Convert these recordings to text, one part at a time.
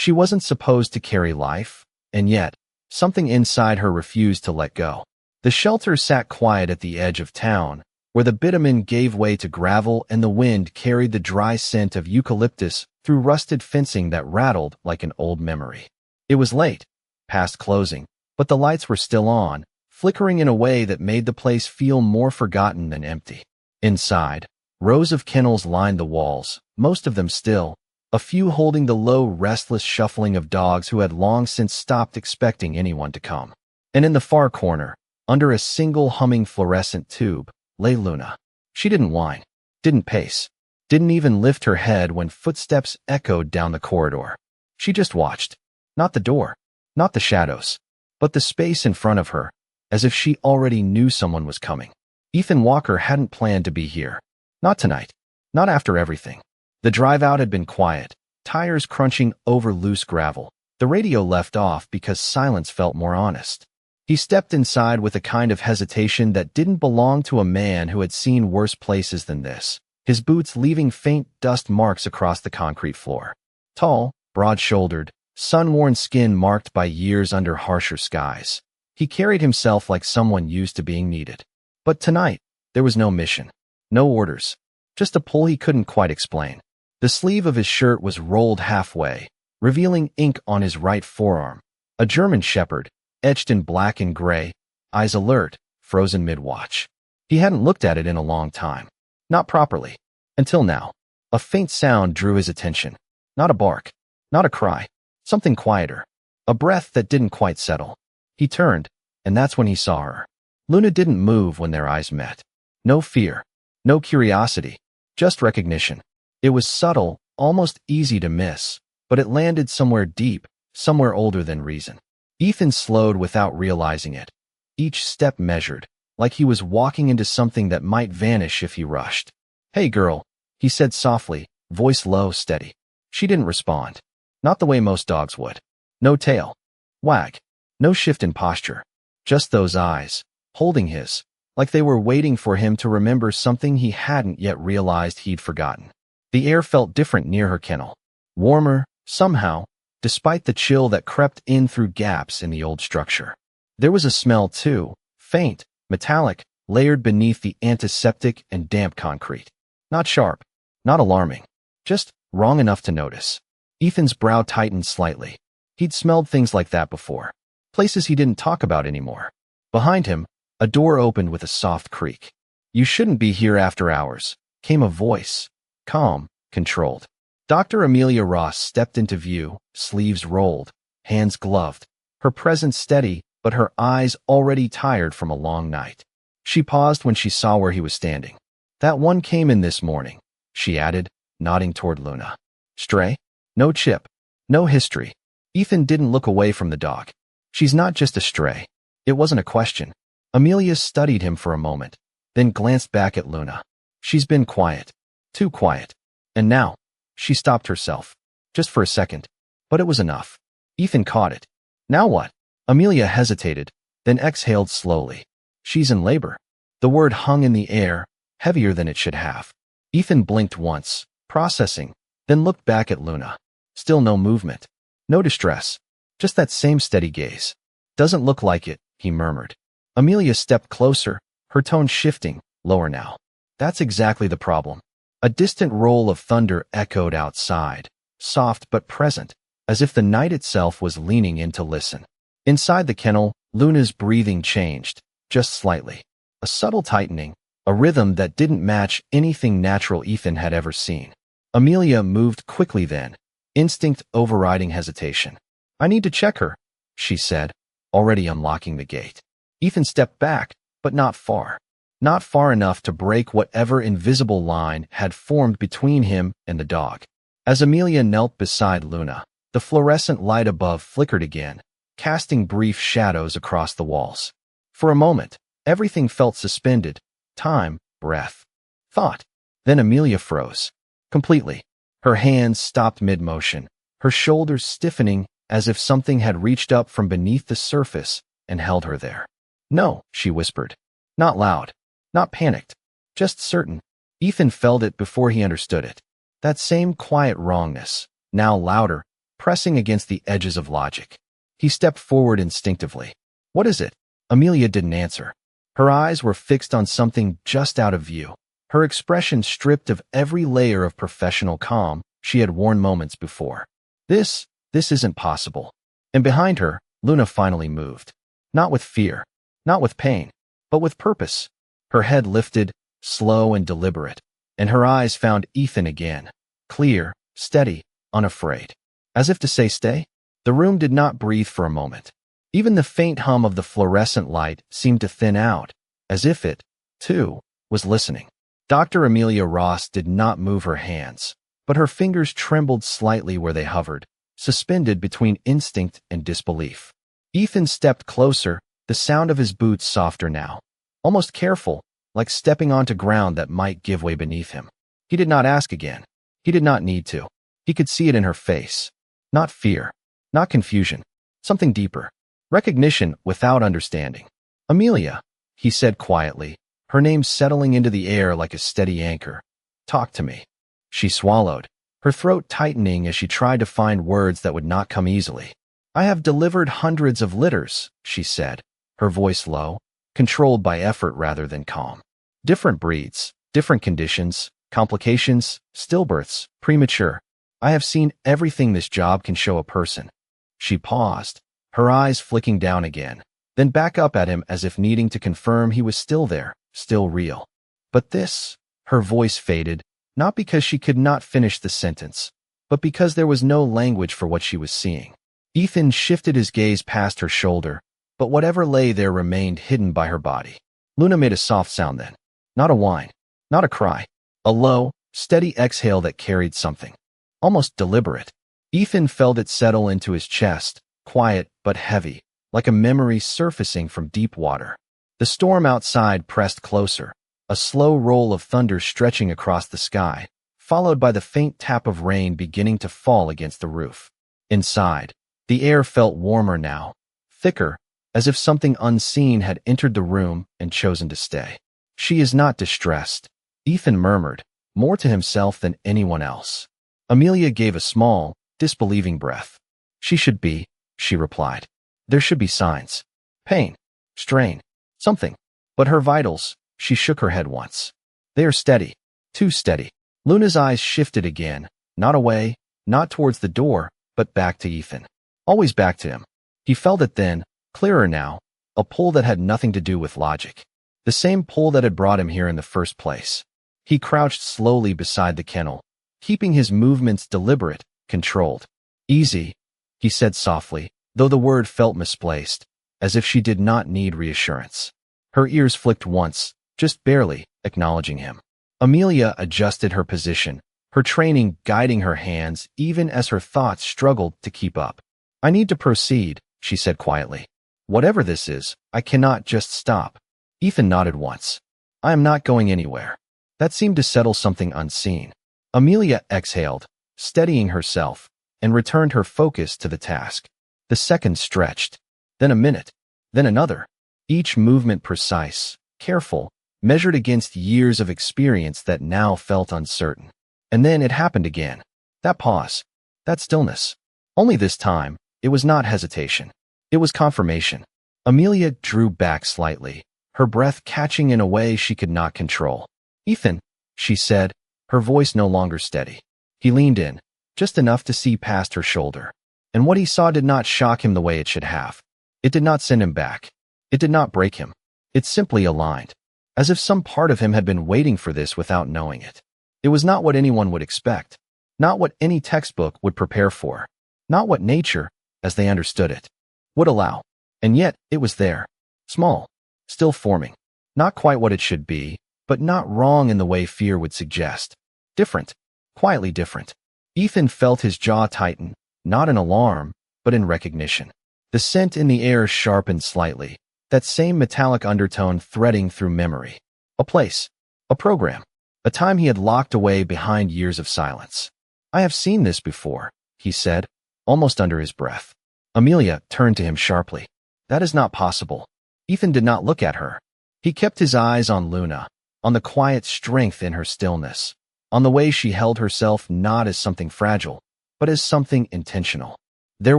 She wasn't supposed to carry life, and yet, something inside her refused to let go. The shelter sat quiet at the edge of town, where the bitumen gave way to gravel and the wind carried the dry scent of eucalyptus through rusted fencing that rattled like an old memory. It was late, past closing, but the lights were still on, flickering in a way that made the place feel more forgotten than empty. Inside, rows of kennels lined the walls, most of them still, a few holding the low, restless shuffling of dogs who had long since stopped expecting anyone to come. And in the far corner, under a single humming fluorescent tube, lay Luna. She didn't whine, didn't pace, didn't even lift her head when footsteps echoed down the corridor. She just watched. Not the door, not the shadows, but the space in front of her, as if she already knew someone was coming. Ethan Walker hadn't planned to be here. Not tonight. Not after everything. The drive out had been quiet, tires crunching over loose gravel. The radio left off because silence felt more honest. He stepped inside with a kind of hesitation that didn't belong to a man who had seen worse places than this, his boots leaving faint dust marks across the concrete floor. Tall, broad-shouldered, sun-worn skin marked by years under harsher skies. He carried himself like someone used to being needed. But tonight, there was no mission, no orders, just a pull he couldn't quite explain. The sleeve of his shirt was rolled halfway, revealing ink on his right forearm. A German shepherd, etched in black and gray, eyes alert, frozen mid-watch. He hadn't looked at it in a long time. Not properly. Until now. A faint sound drew his attention. Not a bark. Not a cry. Something quieter. A breath that didn't quite settle. He turned, and that's when he saw her. Luna didn't move when their eyes met. No fear. No curiosity. Just recognition. It was subtle, almost easy to miss, but it landed somewhere deep, somewhere older than reason. Ethan slowed without realizing it. Each step measured, like he was walking into something that might vanish if he rushed. "Hey girl," he said softly, voice low, steady. She didn't respond. Not the way most dogs would. No tail. Wag. No shift in posture. Just those eyes, holding his, like they were waiting for him to remember something he hadn't yet realized he'd forgotten. The air felt different near her kennel. Warmer, somehow, despite the chill that crept in through gaps in the old structure. There was a smell too, faint, metallic, layered beneath the antiseptic and damp concrete. Not sharp, not alarming, just wrong enough to notice. Ethan's brow tightened slightly. He'd smelled things like that before. Places he didn't talk about anymore. Behind him, a door opened with a soft creak. "You shouldn't be here after hours," came a voice. Calm, controlled. Dr. Amelia Ross stepped into view, sleeves rolled, hands gloved, her presence steady, but her eyes already tired from a long night. She paused when she saw where he was standing. "That one came in this morning," she added, nodding toward Luna. "Stray? No chip. No history." Ethan didn't look away from the dog. "She's not just a stray." It wasn't a question. Amelia studied him for a moment, then glanced back at Luna. "She's been quiet. Too quiet. And now," she stopped herself. Just for a second. But it was enough. Ethan caught it. "Now what?" Amelia hesitated, then exhaled slowly. "She's in labor." The word hung in the air, heavier than it should have. Ethan blinked once, processing, then looked back at Luna. Still no movement. No distress. Just that same steady gaze. "Doesn't look like it," he murmured. Amelia stepped closer, her tone shifting, lower now. "That's exactly the problem." A distant roll of thunder echoed outside, soft but present, as if the night itself was leaning in to listen. Inside the kennel, Luna's breathing changed, just slightly. A subtle tightening, a rhythm that didn't match anything natural Ethan had ever seen. Amelia moved quickly then, instinct overriding hesitation. "I need to check her," she said, already unlocking the gate. Ethan stepped back, but not far. Not far enough to break whatever invisible line had formed between him and the dog. As Amelia knelt beside Luna, the fluorescent light above flickered again, casting brief shadows across the walls. For a moment, everything felt suspended. Time, breath, thought. Then Amelia froze. Completely. Her hands stopped mid-motion, her shoulders stiffening as if something had reached up from beneath the surface and held her there. "No," she whispered. Not loud. Not panicked, just certain. Ethan felt it before he understood it. That same quiet wrongness, now louder, pressing against the edges of logic. He stepped forward instinctively. "What is it?" Amelia didn't answer. Her eyes were fixed on something just out of view, her expression stripped of every layer of professional calm she had worn moments before. This isn't possible." And behind her, Luna finally moved. Not with fear, not with pain, but with purpose. Her head lifted, slow and deliberate, and her eyes found Ethan again, clear, steady, unafraid. As if to say, "Stay." The room did not breathe for a moment. Even the faint hum of the fluorescent light seemed to thin out, as if it, too, was listening. Dr. Amelia Ross did not move her hands, but her fingers trembled slightly where they hovered, suspended between instinct and disbelief. Ethan stepped closer, the sound of his boots softer now, almost careful, like stepping onto ground that might give way beneath him. He did not ask again. He did not need to. He could see it in her face. Not fear, not confusion, something deeper. Recognition without understanding. "Amelia," he said quietly, her name settling into the air like a steady anchor. "Talk to me." She swallowed, her throat tightening as she tried to find words that would not come easily. "I have delivered hundreds of litters," she said, her voice low, controlled by effort rather than calm. "Different breeds, different conditions, complications, stillbirths, premature. I have seen everything this job can show a person." She paused, her eyes flicking down again, then back up at him as if needing to confirm he was still there, still real. "But this," her voice faded, not because she could not finish the sentence, but because there was no language for what she was seeing. Ethan shifted his gaze past her shoulder, but whatever lay there remained hidden by her body. Luna made a soft sound then. Not a whine, not a cry. A low, steady exhale that carried something. Almost deliberate. Ethan felt it settle into his chest, quiet but heavy, like a memory surfacing from deep water. The storm outside pressed closer, a slow roll of thunder stretching across the sky, followed by the faint tap of rain beginning to fall against the roof. Inside, the air felt warmer now, thicker, as if something unseen had entered the room and chosen to stay. "She is not distressed," Ethan murmured, more to himself than anyone else. Amelia gave a small, disbelieving breath. "She should be," she replied. "There should be signs. Pain, strain, something. But her vitals," she shook her head once. "They are steady, too steady." Luna's eyes shifted again, not away, not towards the door, but back to Ethan. Always back to him. He felt it then, clearer now, a pull that had nothing to do with logic. The same pull that had brought him here in the first place. He crouched slowly beside the kennel, keeping his movements deliberate, controlled. "Easy," he said softly, though the word felt misplaced, as if she did not need reassurance. Her ears flicked once, just barely, acknowledging him. Amelia adjusted her position, her training guiding her hands even as her thoughts struggled to keep up. "I need to proceed," she said quietly. "Whatever this is, I cannot just stop." Ethan nodded once. "I am not going anywhere." That seemed to settle something unseen. Amelia exhaled, steadying herself, and returned her focus to the task. The seconds stretched, then a minute, then another, each movement precise, careful, measured against years of experience that now felt uncertain. And then it happened again. That pause, that stillness. Only this time, it was not hesitation. It was confirmation. Amelia drew back slightly, her breath catching in a way she could not control. "Ethan," she said, her voice no longer steady. He leaned in, just enough to see past her shoulder. And what he saw did not shock him the way it should have. It did not send him back. It did not break him. It simply aligned, as if some part of him had been waiting for this without knowing it. It was not what anyone would expect, not what any textbook would prepare for, not what nature, as they understood it, would allow. And yet, it was there, small, still forming, not quite what it should be, but not wrong in the way fear would suggest. Different, quietly different. Ethan felt his jaw tighten, not in alarm, but in recognition. The scent in the air sharpened slightly, that same metallic undertone threading through memory. A place, a program, a time he had locked away behind years of silence. "I have seen this before," he said, almost under his breath. Amelia turned to him sharply. "That is not possible." Ethan did not look at her. He kept his eyes on Luna, on the quiet strength in her stillness, on the way she held herself not as something fragile, but as something intentional. There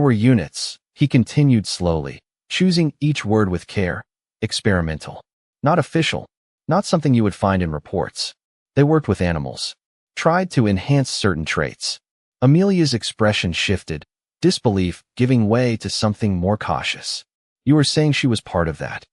were units, he continued slowly, choosing each word with care. Experimental. Not official. Not something you would find in reports. They worked with animals. Tried to enhance certain traits. Amelia's expression shifted, disbelief giving way to something more cautious. You were saying she was part of that?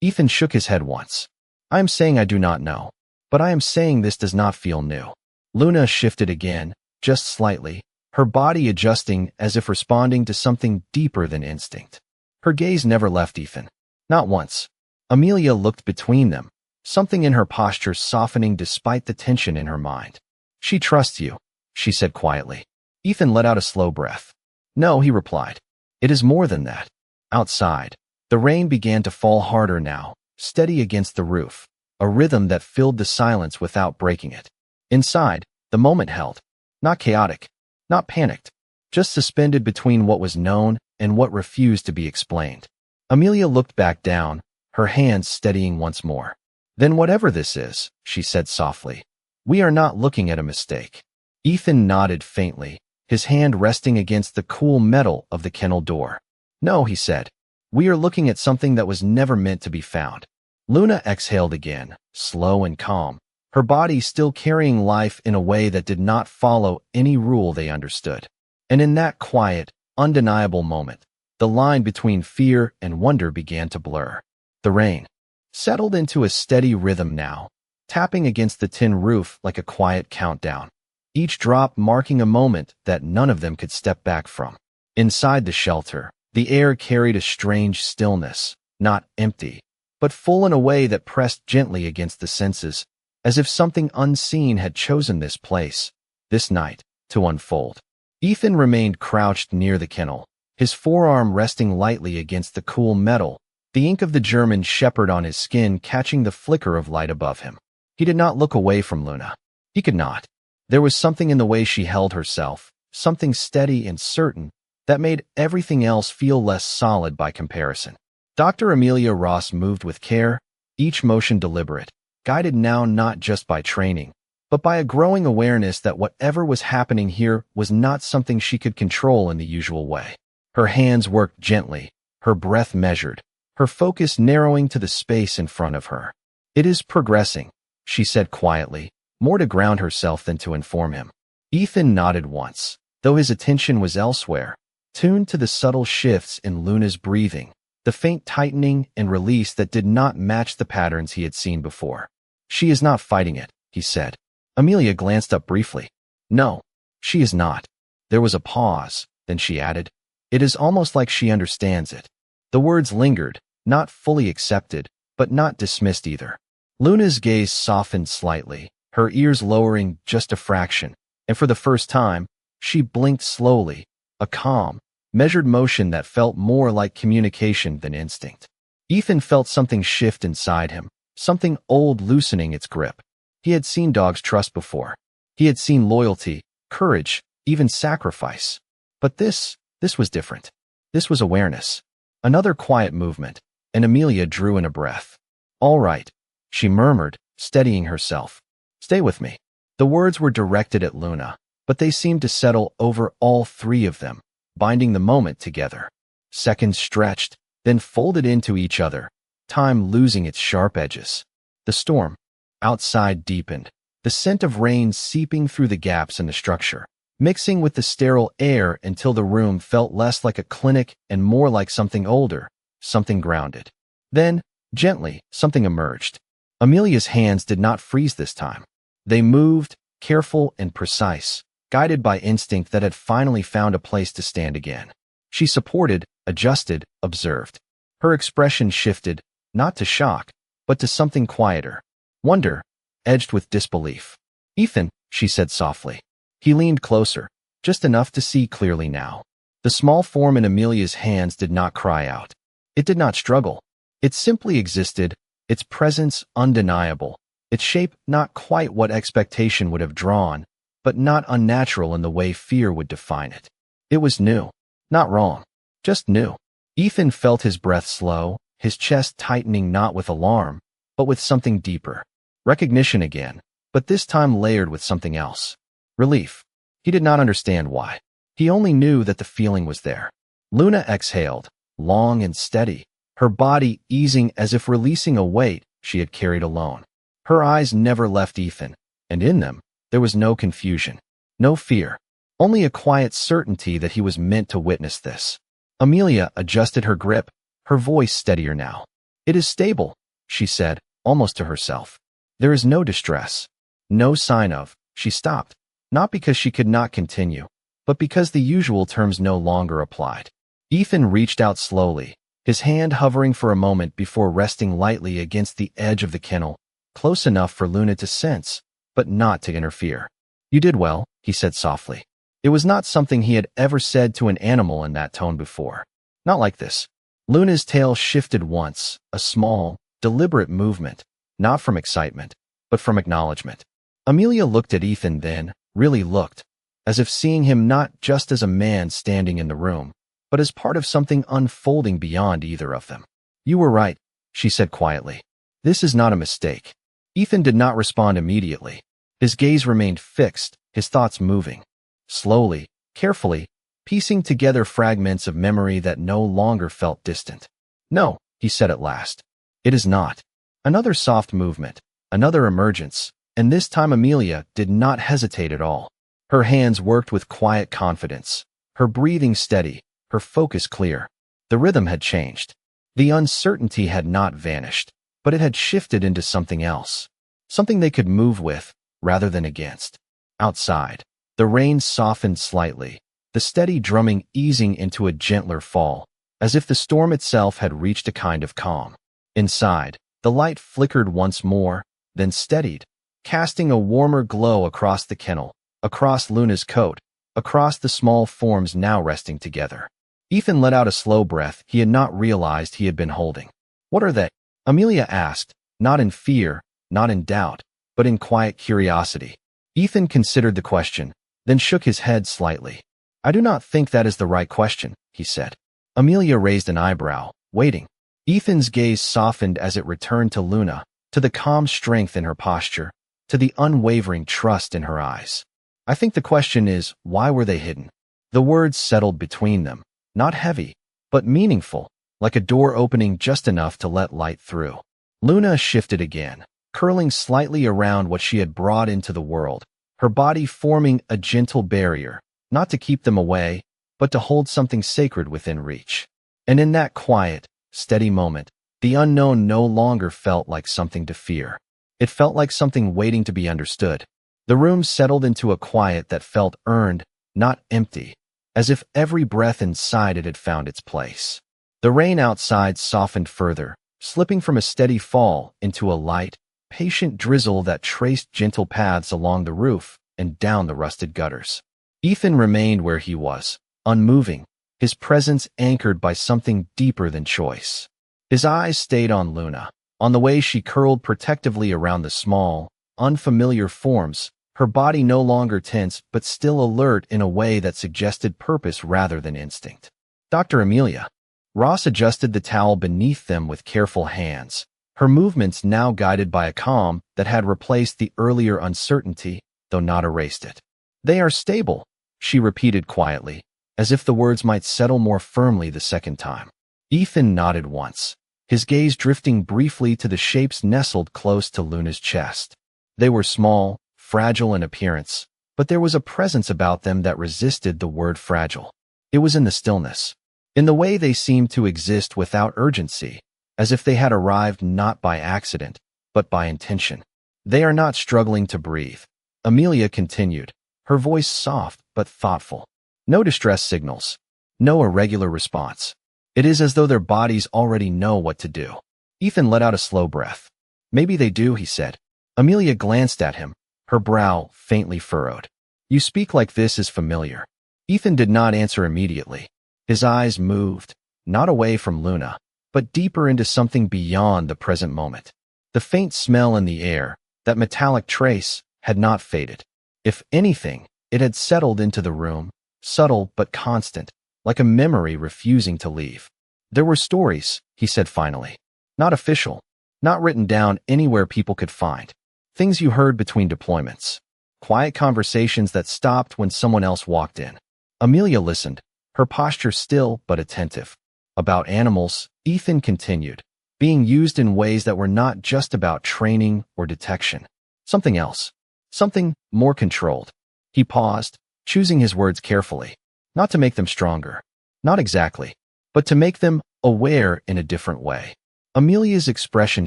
Ethan shook his head once. I am saying I do not know. But I am saying this does not feel new. Luna shifted again, just slightly, her body adjusting as if responding to something deeper than instinct. Her gaze never left Ethan. Not once. Amelia looked between them, something in her posture softening despite the tension in her mind. She trusts you, she said quietly. Ethan let out a slow breath. No, he replied. It is more than that. Outside, the rain began to fall harder now, steady against the roof, a rhythm that filled the silence without breaking it. Inside, the moment held. Not chaotic, not panicked, just suspended between what was known and what refused to be explained. Amelia looked back down, her hands steadying once more. Then whatever this is, she said softly, we are not looking at a mistake. Ethan nodded faintly, his hand resting against the cool metal of the kennel door. No, he said. We are looking at something that was never meant to be found. Luna exhaled again, slow and calm, her body still carrying life in a way that did not follow any rule they understood. And in that quiet, undeniable moment, the line between fear and wonder began to blur. The rain settled into a steady rhythm now, tapping against the tin roof like a quiet countdown, each drop marking a moment that none of them could step back from. Inside the shelter, the air carried a strange stillness, not empty, but full in a way that pressed gently against the senses, as if something unseen had chosen this place, this night, to unfold. Ethan remained crouched near the kennel, his forearm resting lightly against the cool metal, the ink of the German shepherd on his skin catching the flicker of light above him. He did not look away from Luna. He could not. There was something in the way she held herself, something steady and certain, that made everything else feel less solid by comparison. Dr. Amelia Ross moved with care, each motion deliberate, guided now not just by training, but by a growing awareness that whatever was happening here was not something she could control in the usual way. Her hands worked gently, her breath measured, her focus narrowing to the space in front of her. It is progressing, she said quietly, more to ground herself than to inform him. Ethan nodded once, though his attention was elsewhere, tuned to the subtle shifts in Luna's breathing, the faint tightening and release that did not match the patterns he had seen before. She is not fighting it, he said. Amelia glanced up briefly. No, she is not. There was a pause, then she added, it is almost like she understands it. The words lingered, not fully accepted, but not dismissed either. Luna's gaze softened slightly, her ears lowering just a fraction, and for the first time, she blinked slowly, a calm, measured motion that felt more like communication than instinct. Ethan felt something shift inside him, something old loosening its grip. He had seen dogs trust before. He had seen loyalty, courage, even sacrifice. But this was different. This was awareness. Another quiet movement, and Amelia drew in a breath. All right, she murmured, steadying herself. Stay with me. The words were directed at Luna, but they seemed to settle over all three of them, binding the moment together. Seconds stretched, then folded into each other, time losing its sharp edges. The storm outside deepened, the scent of rain seeping through the gaps in the structure, mixing with the sterile air until the room felt less like a clinic and more like something older, something grounded. Then, gently, something emerged. Amelia's hands did not freeze this time. They moved, careful and precise, guided by instinct that had finally found a place to stand again. She supported, adjusted, observed. Her expression shifted, not to shock, but to something quieter. Wonder, edged with disbelief. Ethan, she said softly. He leaned closer, just enough to see clearly now. The small form in Amelia's hands did not cry out. It did not struggle. It simply existed, its presence undeniable, its shape not quite what expectation would have drawn, but not unnatural in the way fear would define it. It was new, not wrong, just new. Ethan felt his breath slow, his chest tightening not with alarm, but with something deeper. Recognition again, but this time layered with something else. Relief. He did not understand why. He only knew that the feeling was there. Luna exhaled, long and steady, her body easing as if releasing a weight she had carried alone. Her eyes never left Ethan, and in them, there was no confusion, no fear, only a quiet certainty that he was meant to witness this. Amelia adjusted her grip, her voice steadier now. "It is stable," she said, almost to herself. "There is no distress. No sign of." She stopped, not because she could not continue, but because the usual terms no longer applied. Ethan reached out slowly, his hand hovering for a moment before resting lightly against the edge of the kennel, close enough for Luna to sense, but not to interfere. "You did well," he said softly. It was not something he had ever said to an animal in that tone before. Not like this. Luna's tail shifted once, a small, deliberate movement, not from excitement, but from acknowledgement. Amelia looked at Ethan then, really looked, as if seeing him not just as a man standing in the room, but as part of something unfolding beyond either of them. "You were right," she said quietly. "This is not a mistake." Ethan did not respond immediately. His gaze remained fixed, his thoughts moving. Slowly, carefully, piecing together fragments of memory that no longer felt distant. "No," he said at last. "It is not." Another soft movement, another emergence, and this time Amelia did not hesitate at all. Her hands worked with quiet confidence, her breathing steady, her focus clear. The rhythm had changed. The uncertainty had not vanished, but it had shifted into something else, something they could move with, rather than against. Outside, the rain softened slightly, the steady drumming easing into a gentler fall, as if the storm itself had reached a kind of calm. Inside, the light flickered once more, then steadied, casting a warmer glow across the kennel, across Luna's coat, across the small forms now resting together. Ethan let out a slow breath he had not realized he had been holding. "What are they?" Amelia asked, not in fear, not in doubt, but in quiet curiosity. Ethan considered the question, then shook his head slightly. "I do not think that is the right question," he said. Amelia raised an eyebrow, waiting. Ethan's gaze softened as it returned to Luna, to the calm strength in her posture, to the unwavering trust in her eyes. "I think the question is, why were they hidden?" The words settled between them, not heavy, but meaningful, like a door opening just enough to let light through. Luna shifted again, curling slightly around what she had brought into the world, her body forming a gentle barrier, not to keep them away, but to hold something sacred within reach. And in that quiet, steady moment, the unknown no longer felt like something to fear. It felt like something waiting to be understood. The room settled into a quiet that felt earned, not empty, as if every breath inside it had found its place. The rain outside softened further, slipping from a steady fall into a light, patient drizzle that traced gentle paths along the roof and down the rusted gutters. Ethan remained where he was, unmoving, his presence anchored by something deeper than choice. His eyes stayed on Luna, on the way she curled protectively around the small, unfamiliar forms, her body no longer tense but still alert in a way that suggested purpose rather than instinct. "Dr. Amelia." Ross adjusted the towel beneath them with careful hands, her movements now guided by a calm that had replaced the earlier uncertainty, though not erased it. "They are stable," she repeated quietly, as if the words might settle more firmly the second time. Ethan nodded once, his gaze drifting briefly to the shapes nestled close to Luna's chest. They were small, fragile in appearance, but there was a presence about them that resisted the word fragile. It was in the stillness, in the way they seemed to exist without urgency, as if they had arrived not by accident, but by intention. "They are not struggling to breathe," Amelia continued, her voice soft but thoughtful. "No distress signals, no irregular response. It is as though their bodies already know what to do." Ethan let out a slow breath. "Maybe they do," he said. Amelia glanced at him, her brow faintly furrowed. "You speak like this is familiar." Ethan did not answer immediately. His eyes moved, not away from Luna, but deeper into something beyond the present moment. The faint smell in the air, that metallic trace, had not faded. If anything, it had settled into the room, subtle but constant, like a memory refusing to leave. "There were stories," he said finally. "Not official, not written down anywhere people could find. Things you heard between deployments. Quiet conversations that stopped when someone else walked in." Amelia listened, her posture still but attentive. About animals, Ethan continued, being used in ways that were not just about training or detection. Something else. Something more controlled. He paused, choosing his words carefully. Not to make them stronger. Not exactly. But to make them aware in a different way. Amelia's expression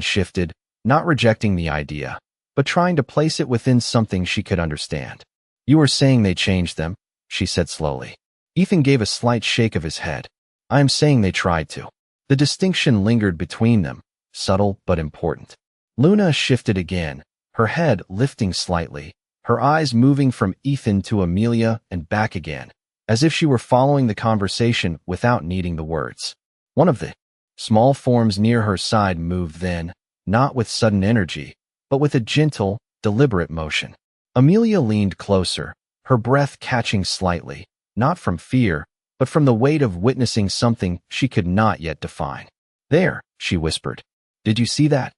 shifted, not rejecting the idea, but trying to place it within something she could understand. You were saying they changed them, she said slowly. Ethan gave a slight shake of his head. I am saying they tried to. The distinction lingered between them, subtle but important. Luna shifted again, her head lifting slightly, her eyes moving from Ethan to Amelia and back again, as if she were following the conversation without needing the words. One of the small forms near her side moved then, not with sudden energy, but with a gentle, deliberate motion. Amelia leaned closer, her breath catching slightly, not from fear, but from the weight of witnessing something she could not yet define. There, she whispered. Did you see that?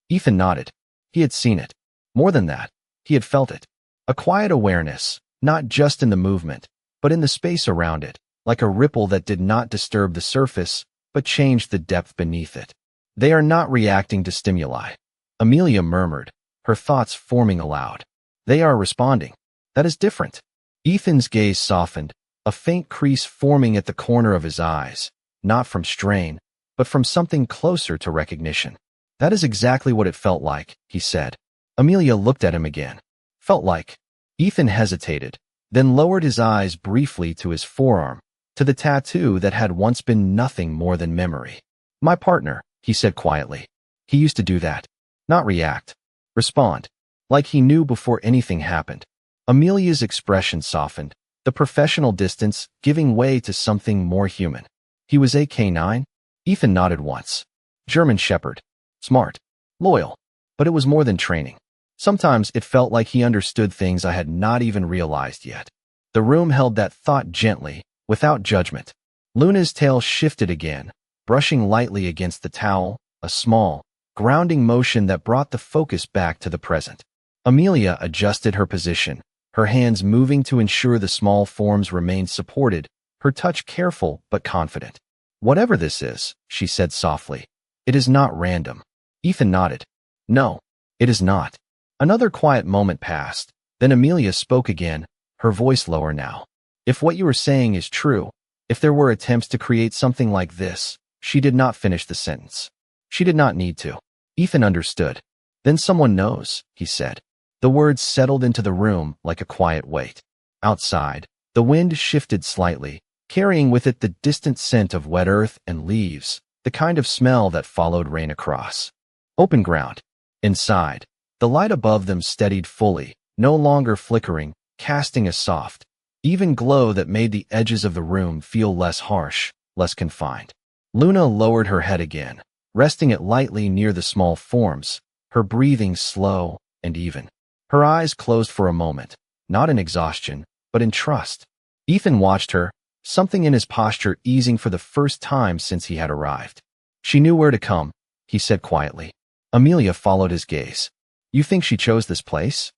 Ethan nodded. He had seen it. More than that, he had felt it. A quiet awareness, not just in the movement, but in the space around it, like a ripple that did not disturb the surface, but changed the depth beneath it. They are not reacting to stimuli. Amelia murmured, her thoughts forming aloud. They are responding. That is different. Ethan's gaze softened, a faint crease forming at the corner of his eyes, not from strain, but from something closer to recognition. That is exactly what it felt like, he said. Amelia looked at him again. Felt like. Ethan hesitated, then lowered his eyes briefly to his forearm, to the tattoo that had once been nothing more than memory. My partner, he said quietly. He used to do that. Not react. Respond. Like he knew before anything happened. Amelia's expression softened, the professional distance giving way to something more human. He was a canine? Ethan nodded once. German Shepherd. Smart. Loyal. But it was more than training. Sometimes it felt like he understood things I had not even realized yet. The room held that thought gently, without judgment. Luna's tail shifted again, brushing lightly against the towel, a small, grounding motion that brought the focus back to the present. Amelia adjusted her position, her hands moving to ensure the small forms remained supported, her touch careful but confident. Whatever this is, she said softly, it is not random. Ethan nodded. No, it is not. Another quiet moment passed, then Amelia spoke again, her voice lower now. If what you are saying is true, if there were attempts to create something like this, she did not finish the sentence. She did not need to. Ethan understood. Then someone knows, he said. The words settled into the room like a quiet weight. Outside, the wind shifted slightly, carrying with it the distant scent of wet earth and leaves, the kind of smell that followed rain across. Open ground. Inside, the light above them steadied fully, no longer flickering, casting a soft, even glow that made the edges of the room feel less harsh, less confined. Luna lowered her head again, resting it lightly near the small forms, her breathing slow and even. Her eyes closed for a moment, not in exhaustion, but in trust. Ethan watched her, something in his posture easing for the first time since he had arrived. She knew where to come, he said quietly. Amelia followed his gaze. You think she chose this place?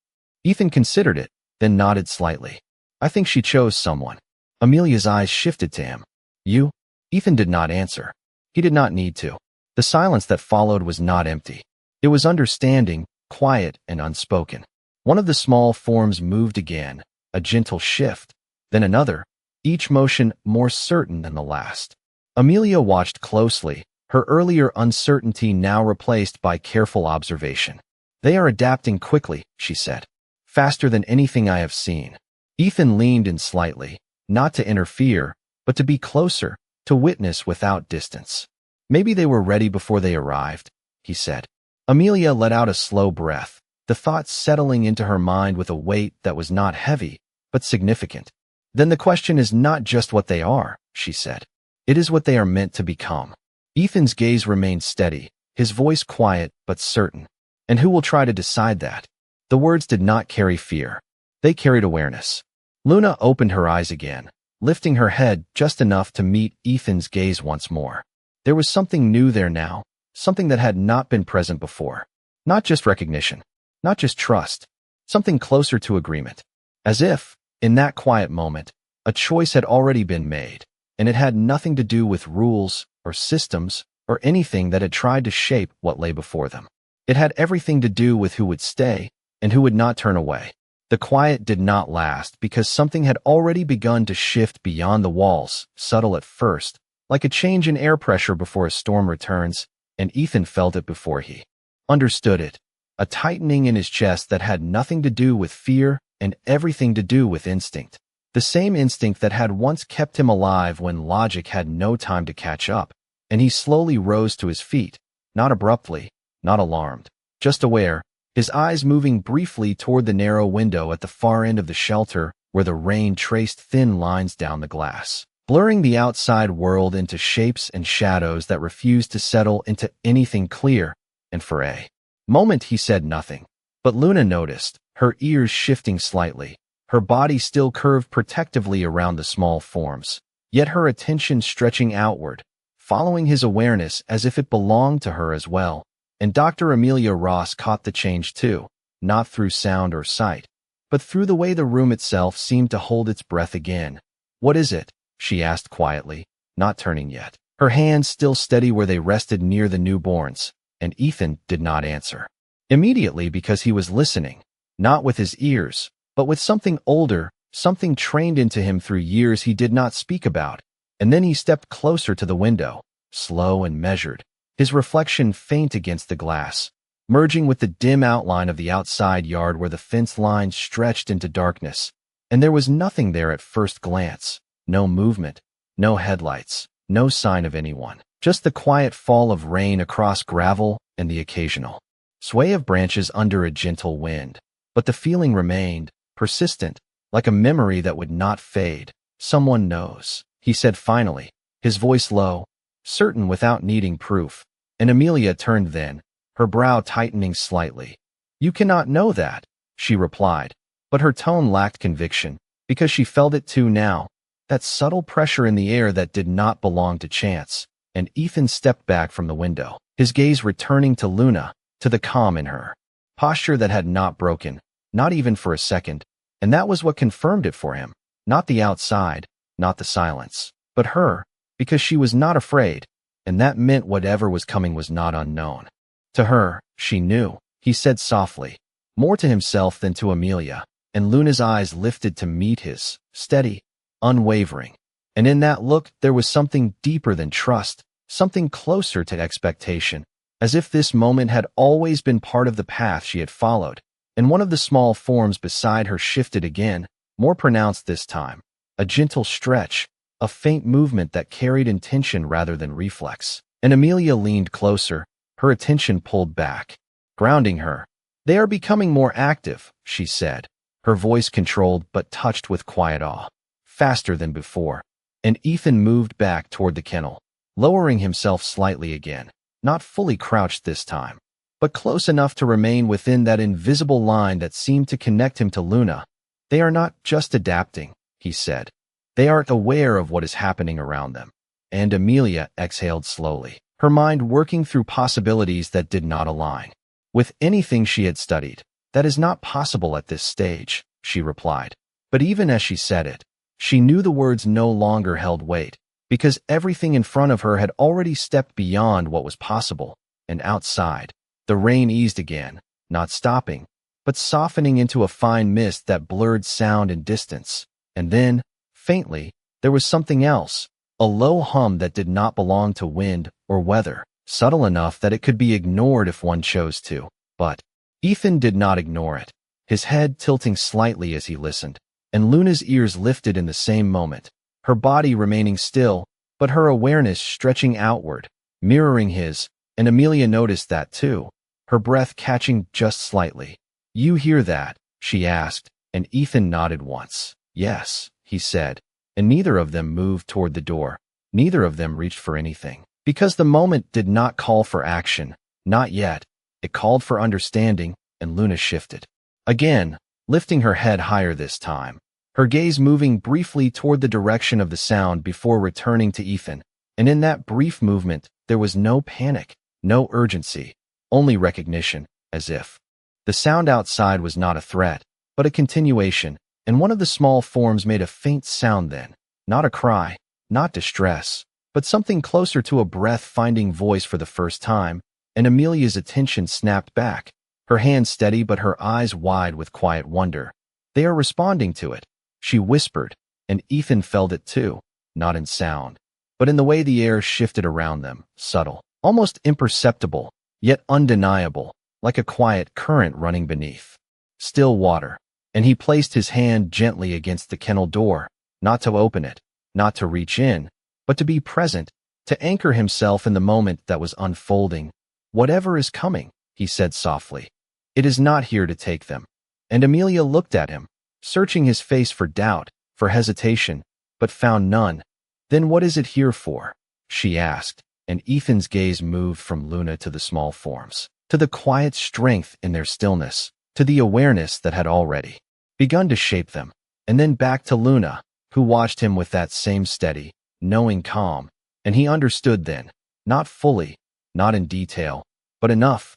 Ethan considered it, then nodded slightly. I think she chose someone. Amelia's eyes shifted to him. You? Ethan did not answer. He did not need to. The silence that followed was not empty. It was understanding, quiet, and unspoken. One of the small forms moved again, a gentle shift, then another, each motion more certain than the last. Amelia watched closely, her earlier uncertainty now replaced by careful observation. They are adapting quickly, she said. Faster than anything I have seen. Ethan leaned in slightly, not to interfere, but to be closer, to witness without distance. Maybe they were ready before they arrived, he said. Amelia let out a slow breath, the thoughts settling into her mind with a weight that was not heavy, but significant. Then the question is not just what they are, she said. It is what they are meant to become. Ethan's gaze remained steady, his voice quiet but certain. And who will try to decide that? The words did not carry fear. They carried awareness. Luna opened her eyes again, lifting her head just enough to meet Ethan's gaze once more. There was something new there now, something that had not been present before. Not just recognition, not just trust, something closer to agreement. As if, in that quiet moment, A choice had already been made, and it had nothing to do with rules or systems or anything that had tried to shape what lay before them. It had everything to do with who would stay and who would not turn away. The quiet did not last because something had already begun to shift beyond the walls, subtle at first, like a change in air pressure before a storm returns, and Ethan felt it before he understood it. A tightening in his chest that had nothing to do with fear and everything to do with instinct. The same instinct that had once kept him alive when logic had no time to catch up, and he slowly rose to his feet, not abruptly, not alarmed, just aware, his eyes moving briefly toward the narrow window at the far end of the shelter where the rain traced thin lines down the glass, blurring the outside world into shapes and shadows that refused to settle into anything clear, and for a moment he said nothing. But Luna noticed, her ears shifting slightly, her body still curved protectively around the small forms, yet her attention stretching outward, following his awareness as if it belonged to her as well. And Dr. Amelia Ross caught the change too, not through sound or sight, but through the way the room itself seemed to hold its breath again. "What is it?" she asked quietly, not turning yet, her hands still steady where they rested near the newborns, and Ethan did not answer. Immediately because he was listening, not with his ears, but with something older, something trained into him through years he did not speak about, and then he stepped closer to the window, slow and measured, his reflection faint against the glass, merging with the dim outline of the outside yard where the fence line stretched into darkness. And there was nothing there at first glance, no movement, no headlights, no sign of anyone, just the quiet fall of rain across gravel and the occasional sway of branches under a gentle wind. But the feeling remained, persistent, like a memory that would not fade. "Someone knows," he said finally, his voice low, certain without needing proof. And Amelia turned then, her brow tightening slightly. "You cannot know that," she replied, but her tone lacked conviction, because she felt it too now, that subtle pressure in the air that did not belong to chance. And Ethan stepped back from the window, his gaze returning to Luna, to the calm in her posture that had not broken, not even for a second, and that was what confirmed it for him. Not the outside, not the silence, but her, because she was not afraid, and that meant whatever was coming was not unknown. To her, she knew, he said softly, more to himself than to Amelia, and Luna's eyes lifted to meet his, steady, unwavering. And in that look there was something deeper than trust, something closer to expectation, as if this moment had always been part of the path she had followed. And one of the small forms beside her shifted again, more pronounced this time, a gentle stretch, a faint movement that carried intention rather than reflex. And Amelia leaned closer, her attention pulled back, grounding her. "They are becoming more active," she said, her voice controlled but touched with quiet awe, faster than before. And Ethan moved back toward the kennel, lowering himself slightly again, not fully crouched this time, but close enough to remain within that invisible line that seemed to connect him to Luna. "They are not just adapting," he said. "They are aware of what is happening around them." And Amelia exhaled slowly, her mind working through possibilities that did not align with anything she had studied. "That is not possible at this stage," she replied. But even as she said it, she knew the words no longer held weight, because everything in front of her had already stepped beyond what was possible. And outside, the rain eased again, not stopping, but softening into a fine mist that blurred sound and distance. And then, faintly, there was something else, a low hum that did not belong to wind or weather, subtle enough that it could be ignored if one chose to. But Ethan did not ignore it, his head tilting slightly as he listened, and Luna's ears lifted in the same moment, her body remaining still, but her awareness stretching outward, mirroring his, and Amelia noticed that too, her breath catching just slightly. "You hear that?" she asked, and Ethan nodded once. "Yes," he said, and neither of them moved toward the door. Neither of them reached for anything, because the moment did not call for action, not yet. It called for understanding, and Luna shifted. Again, lifting her head higher this time, her gaze moving briefly toward the direction of the sound before returning to Ethan. And in that brief movement, there was no panic, no urgency, only recognition, as if the sound outside was not a threat, but a continuation, and one of the small forms made a faint sound then. Not a cry, not distress, but something closer to a breath-finding voice for the first time, and Amelia's attention snapped back, her hands steady but her eyes wide with quiet wonder. They are responding to it, she whispered, and Ethan felt it too, not in sound, but in the way the air shifted around them, subtle, almost imperceptible, yet undeniable, like a quiet current running beneath. Still water, and he placed his hand gently against the kennel door, not to open it, not to reach in, but to be present, to anchor himself in the moment that was unfolding. Whatever is coming, he said softly. It is not here to take them. And Amelia looked at him, searching his face for doubt, for hesitation, but found none. Then what is it here for? She asked, and Ethan's gaze moved from Luna to the small forms, to the quiet strength in their stillness, to the awareness that had already begun to shape them, and then back to Luna, who watched him with that same steady, knowing calm, and he understood then, not fully, not in detail, but enough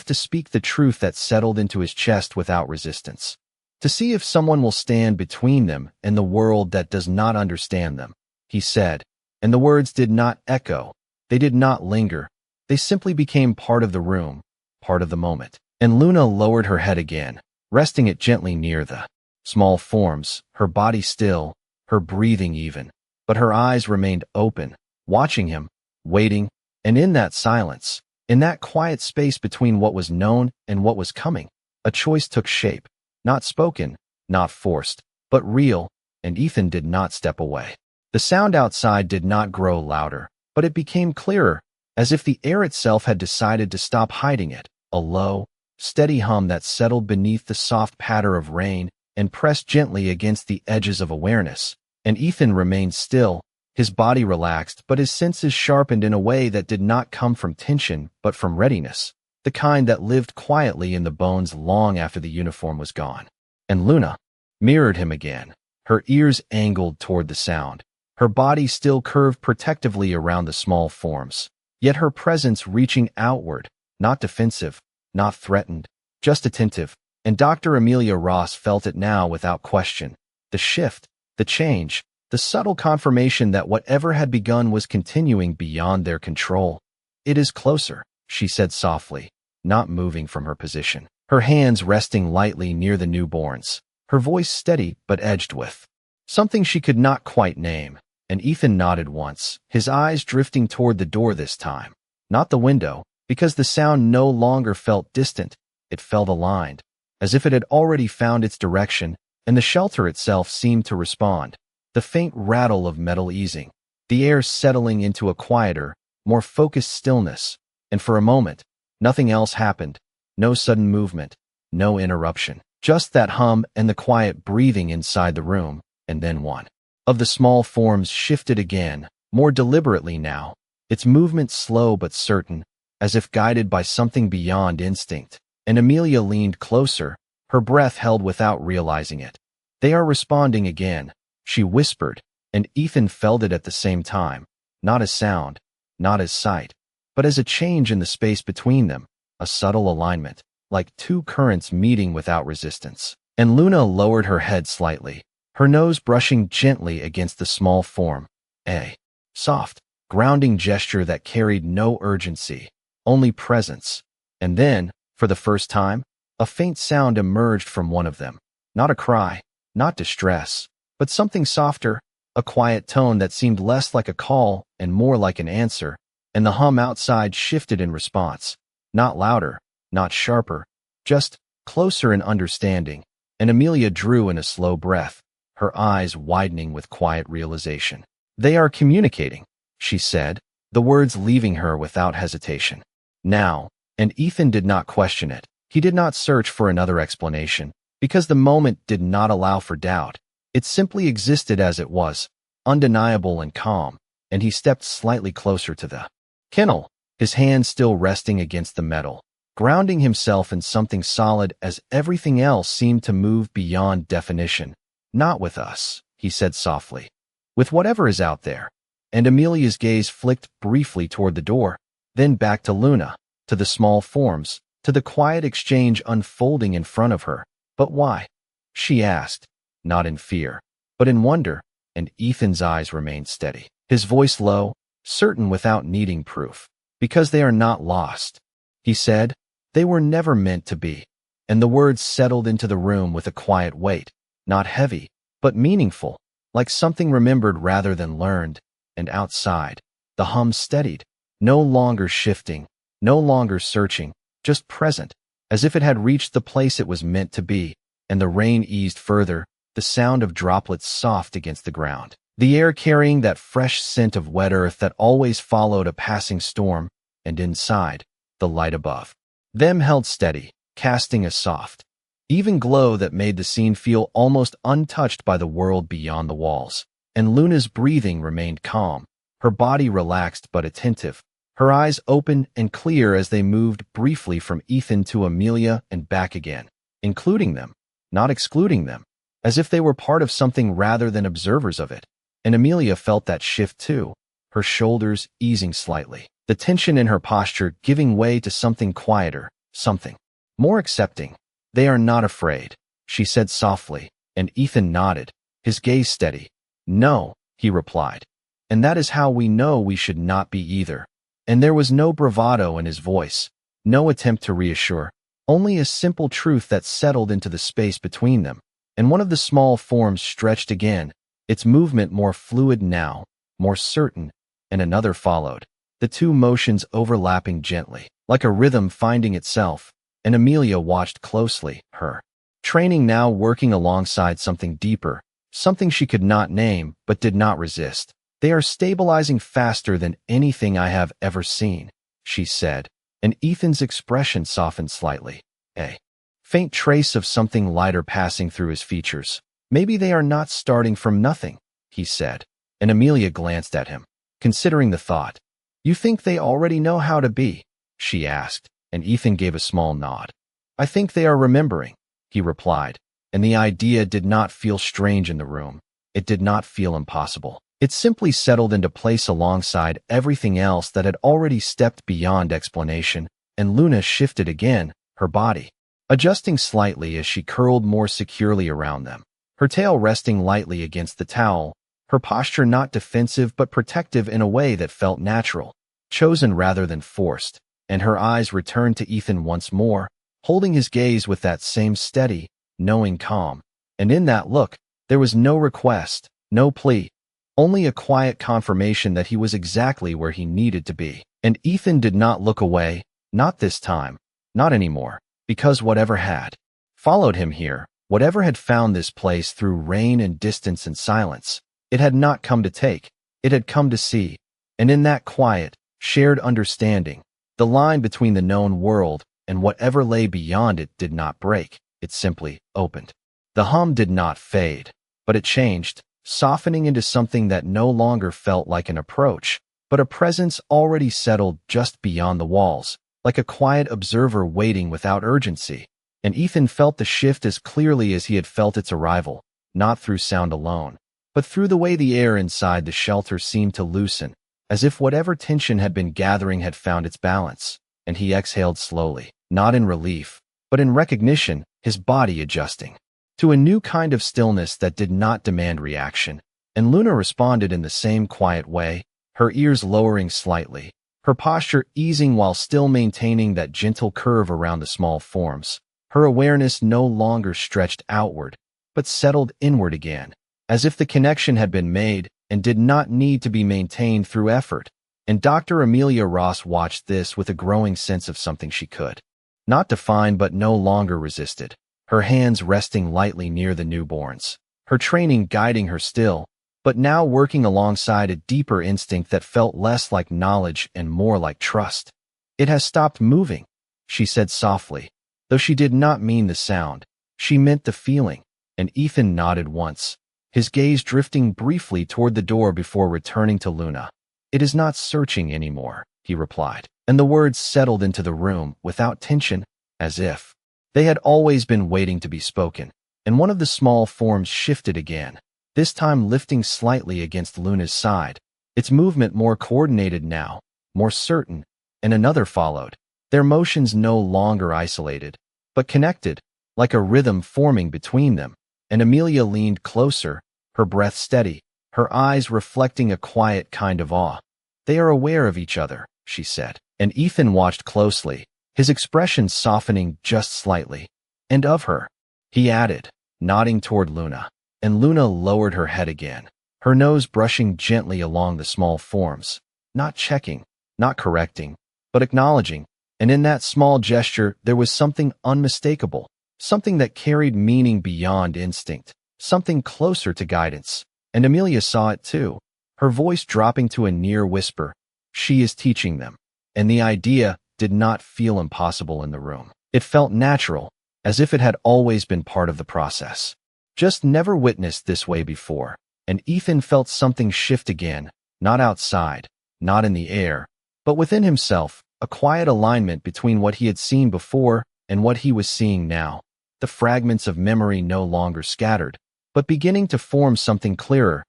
to speak the truth that settled into his chest without resistance. To see if someone will stand between them and the world that does not understand them, he said, and the words did not echo, they did not linger, they simply became part of the room, part of the moment. And Luna lowered her head again, resting it gently near the small forms, her body still, her breathing even, but her eyes remained open, watching him, waiting, and in that silence, in that quiet space between what was known and what was coming, a choice took shape, not spoken, not forced, but real, and Ethan did not step away. The sound outside did not grow louder, but it became clearer, as if the air itself had decided to stop hiding it, a low, steady hum that settled beneath the soft patter of rain and pressed gently against the edges of awareness. And Ethan remained still, his body relaxed, but his senses sharpened in a way that did not come from tension, but from readiness, the kind that lived quietly in the bones long after the uniform was gone. And Luna mirrored him again, her ears angled toward the sound, her body still curved protectively around the small forms, yet her presence reaching outward, not defensive, not threatened, just attentive, and Dr. Amelia Ross felt it now without question. The shift, the change, the subtle confirmation that whatever had begun was continuing beyond their control. It is closer, she said softly, not moving from her position, her hands resting lightly near the newborns, her voice steady but edged with something she could not quite name, and Ethan nodded once, his eyes drifting toward the door this time, not the window, because the sound no longer felt distant, it felt aligned, as if it had already found its direction, and the shelter itself seemed to respond. The faint rattle of metal easing, the air settling into a quieter, more focused stillness, and for a moment, nothing else happened, no sudden movement, no interruption, just that hum and the quiet breathing inside the room, and then one of the small forms shifted again, more deliberately now, its movement slow but certain, as if guided by something beyond instinct, and Amelia leaned closer, her breath held without realizing it. They are responding again, she whispered, and Ethan felt it at the same time, not as sound, not as sight, but as a change in the space between them, a subtle alignment, like two currents meeting without resistance. And Luna lowered her head slightly, her nose brushing gently against the small form, a soft, grounding gesture that carried no urgency, only presence. And then, for the first time, a faint sound emerged from one of them, not a cry, not distress, but something softer, a quiet tone that seemed less like a call and more like an answer, and the hum outside shifted in response, not louder, not sharper, just closer in understanding, and Amelia drew in a slow breath, her eyes widening with quiet realization. They are communicating, she said, the words leaving her without hesitation. Now, and Ethan did not question it. He did not search for another explanation, because the moment did not allow for doubt. It simply existed as it was, undeniable and calm, and he stepped slightly closer to the kennel, his hand still resting against the metal, grounding himself in something solid as everything else seemed to move beyond definition. Not with us, he said softly. With whatever is out there. And Amelia's gaze flicked briefly toward the door, then back to Luna, to the small forms, to the quiet exchange unfolding in front of her. But why? She asked, not in fear, but in wonder, and Ethan's eyes remained steady. His voice low, certain without needing proof. Because they are not lost, he said. They were never meant to be. And the words settled into the room with a quiet weight, not heavy, but meaningful, like something remembered rather than learned. And outside, the hum steadied, no longer shifting, no longer searching, just present, as if it had reached the place it was meant to be. And the rain eased further, the sound of droplets soft against the ground, the air carrying that fresh scent of wet earth that always followed a passing storm. And inside, the light above them held steady, casting a soft, even glow that made the scene feel almost untouched by the world beyond the walls. And Luna's breathing remained calm, her body relaxed but attentive, her eyes open and clear as they moved briefly from Ethan to Amelia and back again, including them, not excluding them, as if they were part of something rather than observers of it. And Amelia felt that shift too, her shoulders easing slightly, the tension in her posture giving way to something quieter, something more accepting. They are not afraid, she said softly, and Ethan nodded, his gaze steady. No, he replied. And that is how we know we should not be either. And there was no bravado in his voice, no attempt to reassure, only a simple truth that settled into the space between them. And one of the small forms stretched again, its movement more fluid now, more certain, and another followed, the two motions overlapping gently, like a rhythm finding itself. And Amelia watched closely, her training now working alongside something deeper, something she could not name but did not resist. They are stabilizing faster than anything I have ever seen, she said, and Ethan's expression softened slightly, a faint trace of something lighter passing through his features. Maybe they are not starting from nothing, he said, and Amelia glanced at him, considering the thought. You think they already know how to be? She asked, and Ethan gave a small nod. I think they are remembering, he replied, and the idea did not feel strange in the room. It did not feel impossible. It simply settled into place alongside everything else that had already stepped beyond explanation, and Luna shifted again, her body adjusting slightly as she curled more securely around them, her tail resting lightly against the towel, her posture not defensive but protective in a way that felt natural, chosen rather than forced, and her eyes returned to Ethan once more, holding his gaze with that same steady, knowing calm. And in that look, there was no request, no plea, only a quiet confirmation that he was exactly where he needed to be. And Ethan did not look away, not this time, not anymore, because whatever had followed him here, whatever had found this place through rain and distance and silence, it had not come to take, it had come to see. And in that quiet, shared understanding, the line between the known world and whatever lay beyond it did not break, it simply opened. The hum did not fade, but it changed, softening into something that no longer felt like an approach, but a presence already settled just beyond the walls, like a quiet observer waiting without urgency. And Ethan felt the shift as clearly as he had felt its arrival, not through sound alone, but through the way the air inside the shelter seemed to loosen, as if whatever tension had been gathering had found its balance. And he exhaled slowly, not in relief, but in recognition, his body adjusting to a new kind of stillness that did not demand reaction. And Luna responded in the same quiet way, her ears lowering slightly, her posture easing while still maintaining that gentle curve around the small forms. Her awareness no longer stretched outward, but settled inward again, as if the connection had been made and did not need to be maintained through effort. And Dr. Amelia Ross watched this with a growing sense of something she could not define but no longer resisted, her hands resting lightly near the newborns, her training guiding her still, but now working alongside a deeper instinct that felt less like knowledge and more like trust. It has stopped moving, she said softly, though she did not mean the sound. She meant the feeling, and Ethan nodded once, his gaze drifting briefly toward the door before returning to Luna. It is not searching anymore, he replied, and the words settled into the room without tension, as if they had always been waiting to be spoken. And one of the small forms shifted again, this time lifting slightly against Luna's side, its movement more coordinated now, more certain, and another followed, their motions no longer isolated, but connected, like a rhythm forming between them. and Amelia leaned closer, her breath steady, her eyes reflecting a quiet kind of awe. "They are aware of each other," she said, and Ethan watched closely, his expression softening just slightly. "And of her," he added, nodding toward Luna, and Luna lowered her head again, her nose brushing gently along the small forms, not checking, not correcting, but acknowledging, and in that small gesture there was something unmistakable, something that carried meaning beyond instinct, something closer to guidance, and Amelia saw it too, her voice dropping to a near whisper. "She is teaching them." And the idea did not feel impossible in the room. It felt natural, as if it had always been part of the process. Just never witnessed this way before, and Ethan felt something shift again, not outside, not in the air, but within himself, a quiet alignment between what he had seen before and what he was seeing now. The fragments of memory no longer scattered, but beginning to form something clearer.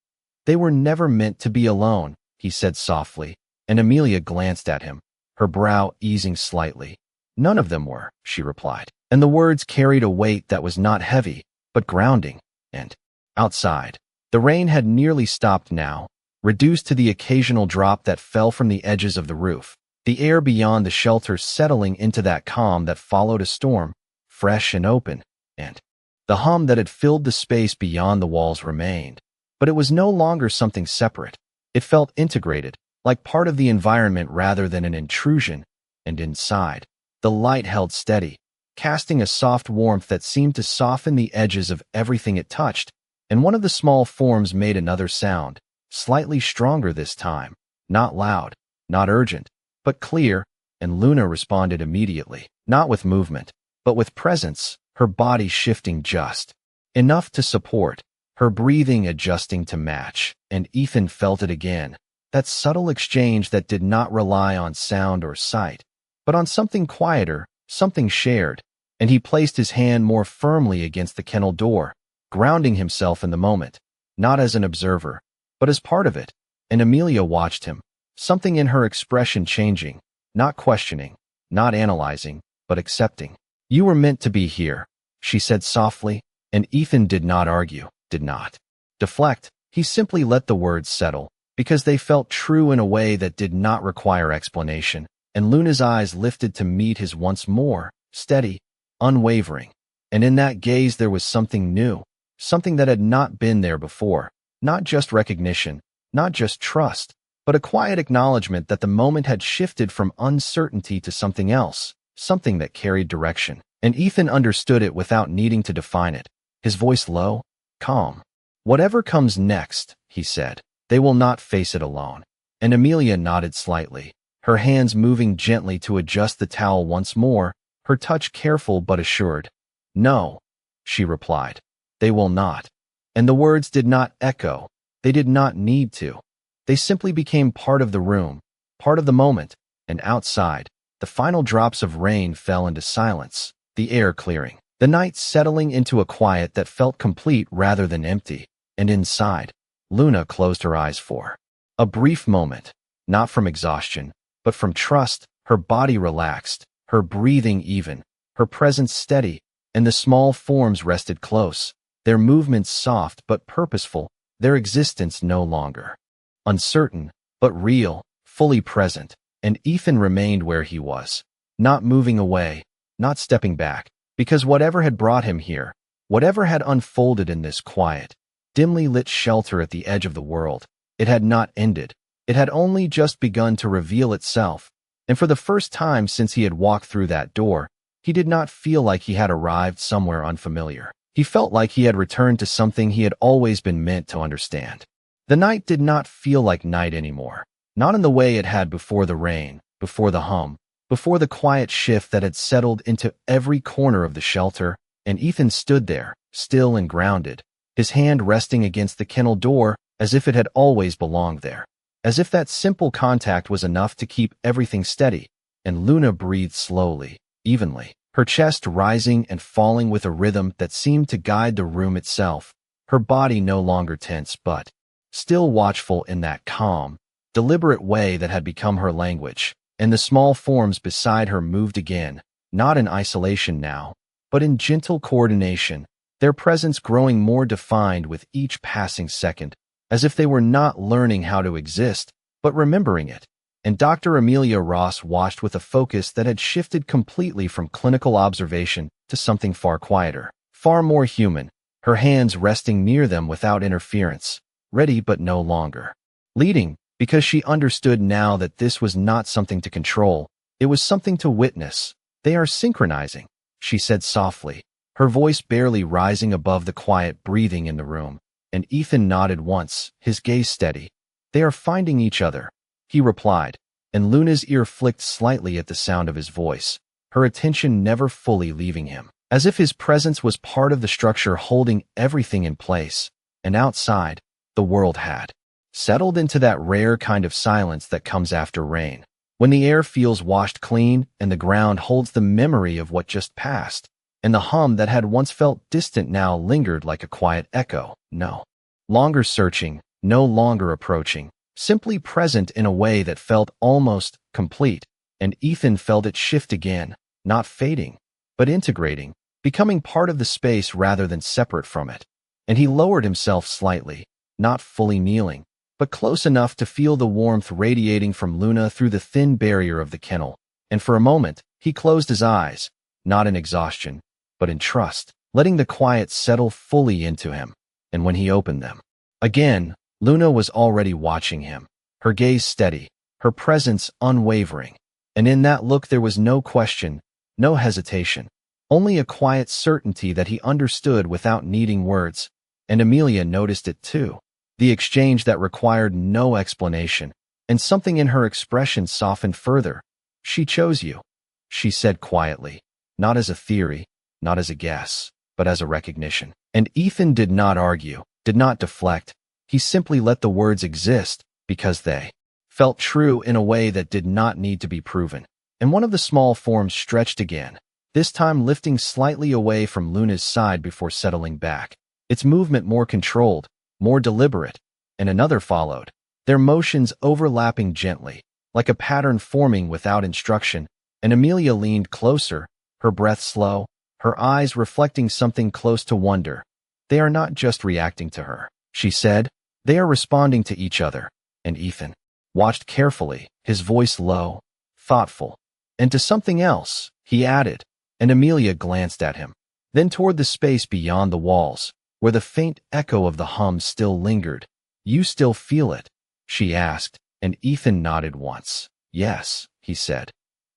"They were never meant to be alone," he said softly, and Amelia glanced at him, her brow easing slightly. "None of them were," she replied, and the words carried a weight that was not heavy, but grounding. And outside, the rain had nearly stopped now, reduced to the occasional drop that fell from the edges of the roof, the air beyond the shelter settling into that calm that followed a storm, fresh and open, and the hum that had filled the space beyond the walls remained. But it was no longer something separate. It felt integrated, like part of the environment rather than an intrusion, and inside, the light held steady, casting a soft warmth that seemed to soften the edges of everything it touched, and one of the small forms made another sound, slightly stronger this time, not loud, not urgent, but clear, and Luna responded immediately, not with movement, but with presence, her body shifting just enough to support, her breathing adjusting to match, and Ethan felt it again, that subtle exchange that did not rely on sound or sight, but on something quieter, something shared, and he placed his hand more firmly against the kennel door, grounding himself in the moment, not as an observer, but as part of it, and Amelia watched him, something in her expression changing, not questioning, not analyzing, but accepting. "You were meant to be here," she said softly, and Ethan did not argue, did not deflect. He simply let the words settle, because they felt true in a way that did not require explanation, and Luna's eyes lifted to meet his once more, steady, unwavering. And in that gaze there was something new, something that had not been there before, not just recognition, not just trust, but a quiet acknowledgement that the moment had shifted from uncertainty to something else, something that carried direction. And Ethan understood it without needing to define it, his voice low, calm. "Whatever comes next," he said, "they will not face it alone." And Amelia nodded slightly, her hands moving gently to adjust the towel once more, her touch careful but assured. "No," she replied, "they will not." And the words did not echo, they did not need to. They simply became part of the room, part of the moment, and outside, the final drops of rain fell into silence, the air clearing, the night settling into a quiet that felt complete rather than empty, and inside, Luna closed her eyes for a brief moment, not from exhaustion, but from trust. Her body relaxed, her breathing even, her presence steady, and the small forms rested close, their movements soft but purposeful, their existence no longer uncertain, but real, fully present, and Ethan remained where he was, not moving away, not stepping back, because whatever had brought him here, whatever had unfolded in this quiet, dimly lit shelter at the edge of the world, it had not ended. It had only just begun to reveal itself, and for the first time since he had walked through that door, he did not feel like he had arrived somewhere unfamiliar. He felt like he had returned to something he had always been meant to understand. The night did not feel like night anymore, not in the way it had before the rain, before the hum, before the quiet shift that had settled into every corner of the shelter, and Ethan stood there, still and grounded, his hand resting against the kennel door as if it had always belonged there, as if that simple contact was enough to keep everything steady, and Luna breathed slowly, evenly, her chest rising and falling with a rhythm that seemed to guide the room itself, her body no longer tense but still watchful in that calm, deliberate way that had become her language, and the small forms beside her moved again, not in isolation now, but in gentle coordination, their presence growing more defined with each passing second, as if they were not learning how to exist, but remembering it. And Dr. Amelia Ross watched with a focus that had shifted completely from clinical observation to something far quieter, far more human, her hands resting near them without interference, ready but no longer leading, because she understood now that this was not something to control, it was something to witness. "They are synchronizing," she said softly, her voice barely rising above the quiet breathing in the room, and Ethan nodded once, his gaze steady. "They are finding each other," he replied, and Luna's ear flicked slightly at the sound of his voice, her attention never fully leaving him, as if his presence was part of the structure holding everything in place. And outside, the world had settled into that rare kind of silence that comes after rain, when the air feels washed clean and the ground holds the memory of what just passed, and the hum that had once felt distant now lingered like a quiet echo, no longer searching, no longer approaching, simply present in a way that felt almost complete. And Ethan felt it shift again, not fading, but integrating, becoming part of the space rather than separate from it. And he lowered himself slightly, not fully kneeling, but close enough to feel the warmth radiating from Luna through the thin barrier of the kennel. And for a moment, he closed his eyes, not in exhaustion, but in trust, letting the quiet settle fully into him. And when he opened them again, Luna was already watching him, her gaze steady, her presence unwavering. And in that look there was no question, no hesitation, only a quiet certainty that he understood without needing words. And Amelia noticed it too, the exchange that required no explanation, and something in her expression softened further. "She chose you," she said quietly, not as a theory, not as a guess, but as a recognition. And Ethan did not argue, did not deflect. He simply let the words exist because they felt true in a way that did not need to be proven. And one of the small forms stretched again, this time lifting slightly away from Luna's side before settling back, its movement more controlled, more deliberate, and another followed, their motions overlapping gently, like a pattern forming without instruction. And Amelia leaned closer, her breath slow, her eyes reflecting something close to wonder. "They are not just reacting to her," she said, "they are responding to each other." And Ethan watched carefully, his voice low, thoughtful. "And to something else," he added, and Amelia glanced at him, then toward the space beyond the walls, where the faint echo of the hum still lingered. "You still feel it?" she asked, and Ethan nodded once. "Yes," he said,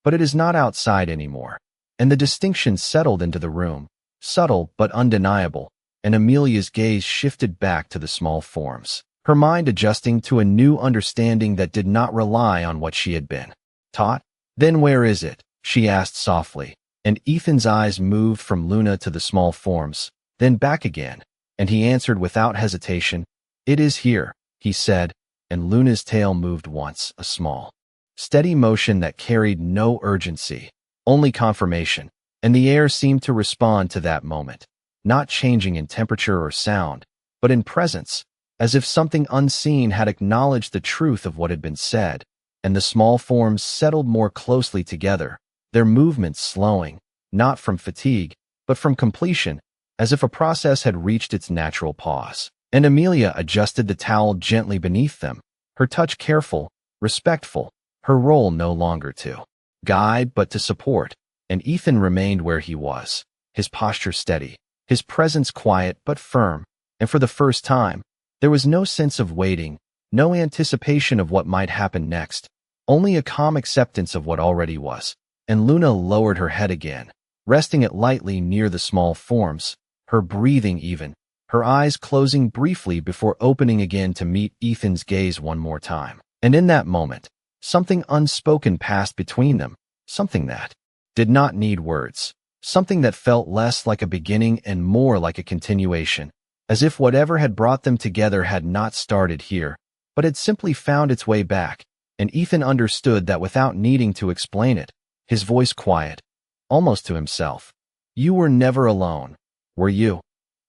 "but it is not outside anymore." And the distinction settled into the room, subtle but undeniable, and Amelia's gaze shifted back to the small forms, her mind adjusting to a new understanding that did not rely on what she had been taught. "Then where is it?" she asked softly, and Ethan's eyes moved from Luna to the small forms, then back again, and he answered without hesitation. "It is here," he said, and Luna's tail moved once, a small, steady motion that carried no urgency, only confirmation, and the air seemed to respond to that moment, not changing in temperature or sound, but in presence, as if something unseen had acknowledged the truth of what had been said. And the small forms settled more closely together, their movements slowing, not from fatigue, but from completion, as if a process had reached its natural pause. And Amelia adjusted the towel gently beneath them, her touch careful, respectful, her role no longer to guide but to support. And Ethan remained where he was, his posture steady, his presence quiet but firm, and for the first time, there was no sense of waiting, no anticipation of what might happen next, only a calm acceptance of what already was. And Luna lowered her head again, resting it lightly near the small forms, her breathing even, her eyes closing briefly before opening again to meet Ethan's gaze one more time. And in that moment, something unspoken passed between them, something that did not need words, something that felt less like a beginning and more like a continuation, as if whatever had brought them together had not started here, but had simply found its way back. And Ethan understood that without needing to explain it, his voice quiet, almost to himself. "You were never alone, were you?"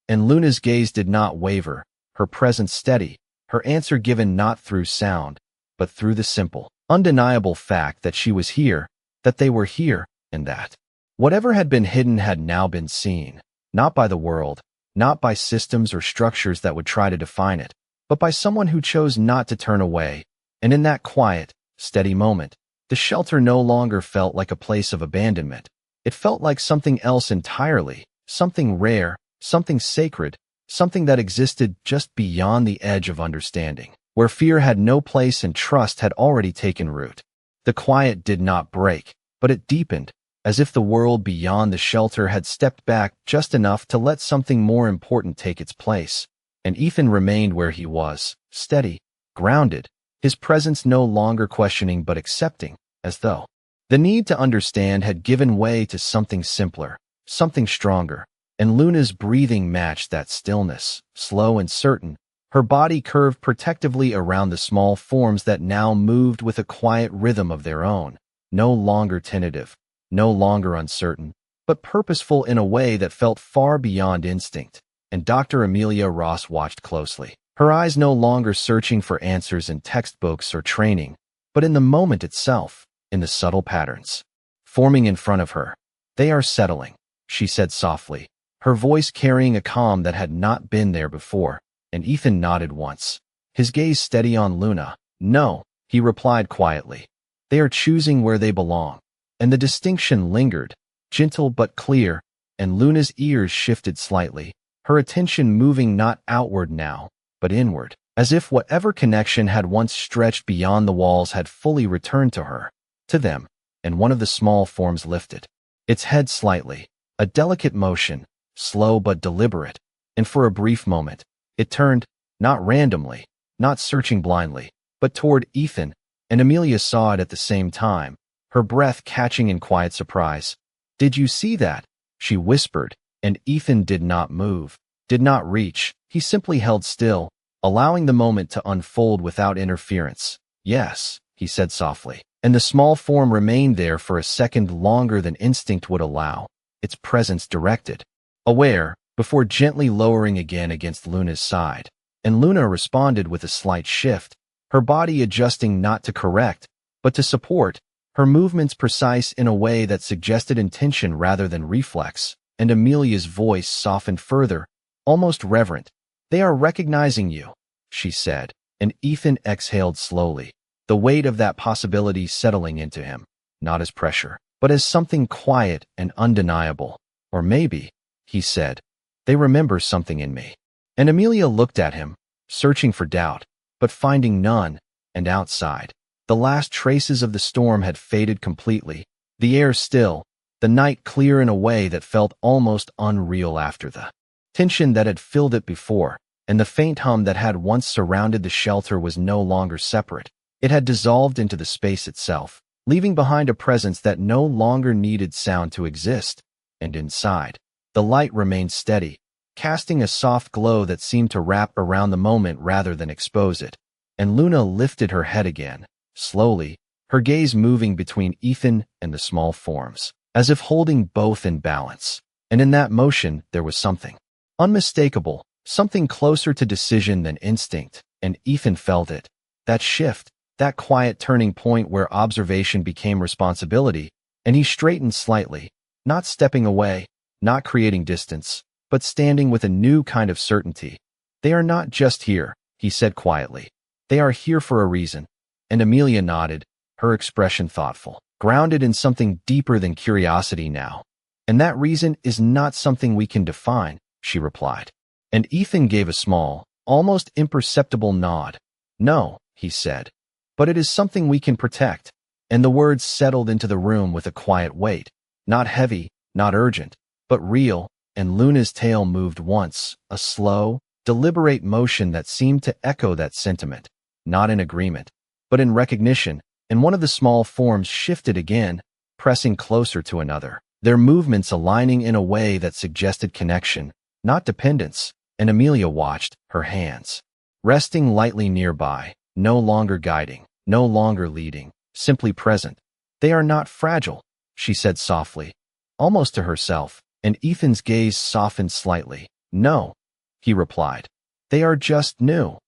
And Luna's gaze did not waver, her presence steady, her answer given not through sound, but through the simple, undeniable fact that she was here, that they were here, and that whatever had been hidden had now been seen, not by the world, not by systems or structures that would try to define it, but by someone who chose not to turn away. And in that quiet, steady moment, the shelter no longer felt like a place of abandonment. It felt like something else entirely, something rare, something sacred, something that existed just beyond the edge of understanding, where fear had no place and trust had already taken root. The quiet did not break, but it deepened, as if the world beyond the shelter had stepped back just enough to let something more important take its place. And Ethan remained where he was, steady, grounded, his presence no longer questioning but accepting, as though the need to understand had given way to something simpler, something stronger. And Luna's breathing matched that stillness, slow and certain, her body curved protectively around the small forms that now moved with a quiet rhythm of their own, no longer tentative, no longer uncertain, but purposeful in a way that felt far beyond instinct. And Dr. Amelia Ross watched closely, her eyes no longer searching for answers in textbooks or training, but in the moment itself, in the subtle patterns forming in front of her. "They are settling," she said softly, her voice carrying a calm that had not been there before. And Ethan nodded once, his gaze steady on Luna. "No," he replied quietly. "They are choosing where they belong." And the distinction lingered, gentle but clear, and Luna's ears shifted slightly, her attention moving not outward now, but inward, as if whatever connection had once stretched beyond the walls had fully returned to her, to them. And one of the small forms lifted its head slightly, a delicate motion, slow but deliberate, and for a brief moment, it turned, not randomly, not searching blindly, but toward Ethan, and Amelia saw it at the same time, her breath catching in quiet surprise. "Did you see that?" she whispered, and Ethan did not move, did not reach. He simply held still, allowing the moment to unfold without interference. "Yes," he said softly, and the small form remained there for a second longer than instinct would allow, its presence directed, aware, before gently lowering again against Luna's side. And Luna responded with a slight shift, her body adjusting not to correct, but to support, her movements precise in a way that suggested intention rather than reflex. And Amelia's voice softened further, almost reverent. "They are recognizing you," she said, and Ethan exhaled slowly, the weight of that possibility settling into him, not as pressure, but as something quiet and undeniable. "Or maybe," he said, "they remember something in me." And Amelia looked at him, searching for doubt, but finding none, and outside, the last traces of the storm had faded completely, the air still, the night clear in a way that felt almost unreal after the tension that had filled it before, and the faint hum that had once surrounded the shelter was no longer separate. It had dissolved into the space itself, leaving behind a presence that no longer needed sound to exist. And inside, the light remained steady, casting a soft glow that seemed to wrap around the moment rather than expose it. And Luna lifted her head again, slowly, her gaze moving between Ethan and the small forms, as if holding both in balance. And in that motion there was something unmistakable, something closer to decision than instinct, and Ethan felt it. That shift, that quiet turning point where observation became responsibility, and he straightened slightly, not stepping away, not creating distance, but standing with a new kind of certainty. "They are not just here," he said quietly. "They are here for a reason." And Amelia nodded, her expression thoughtful, grounded in something deeper than curiosity now. "And that reason is not something we can define," she replied. And Ethan gave a small, almost imperceptible nod. "No," he said, "but it is something we can protect." And the words settled into the room with a quiet weight, not heavy, not urgent, but real, and Luna's tail moved once, a slow, deliberate motion that seemed to echo that sentiment, not in agreement, but in recognition, and one of the small forms shifted again, pressing closer to another, their movements aligning in a way that suggested connection, not dependence. And Amelia watched, her hands resting lightly nearby, no longer guiding, no longer leading, simply present. "They are not fragile," she said softly, almost to herself, and Ethan's gaze softened slightly. "No," he replied. "They are just new."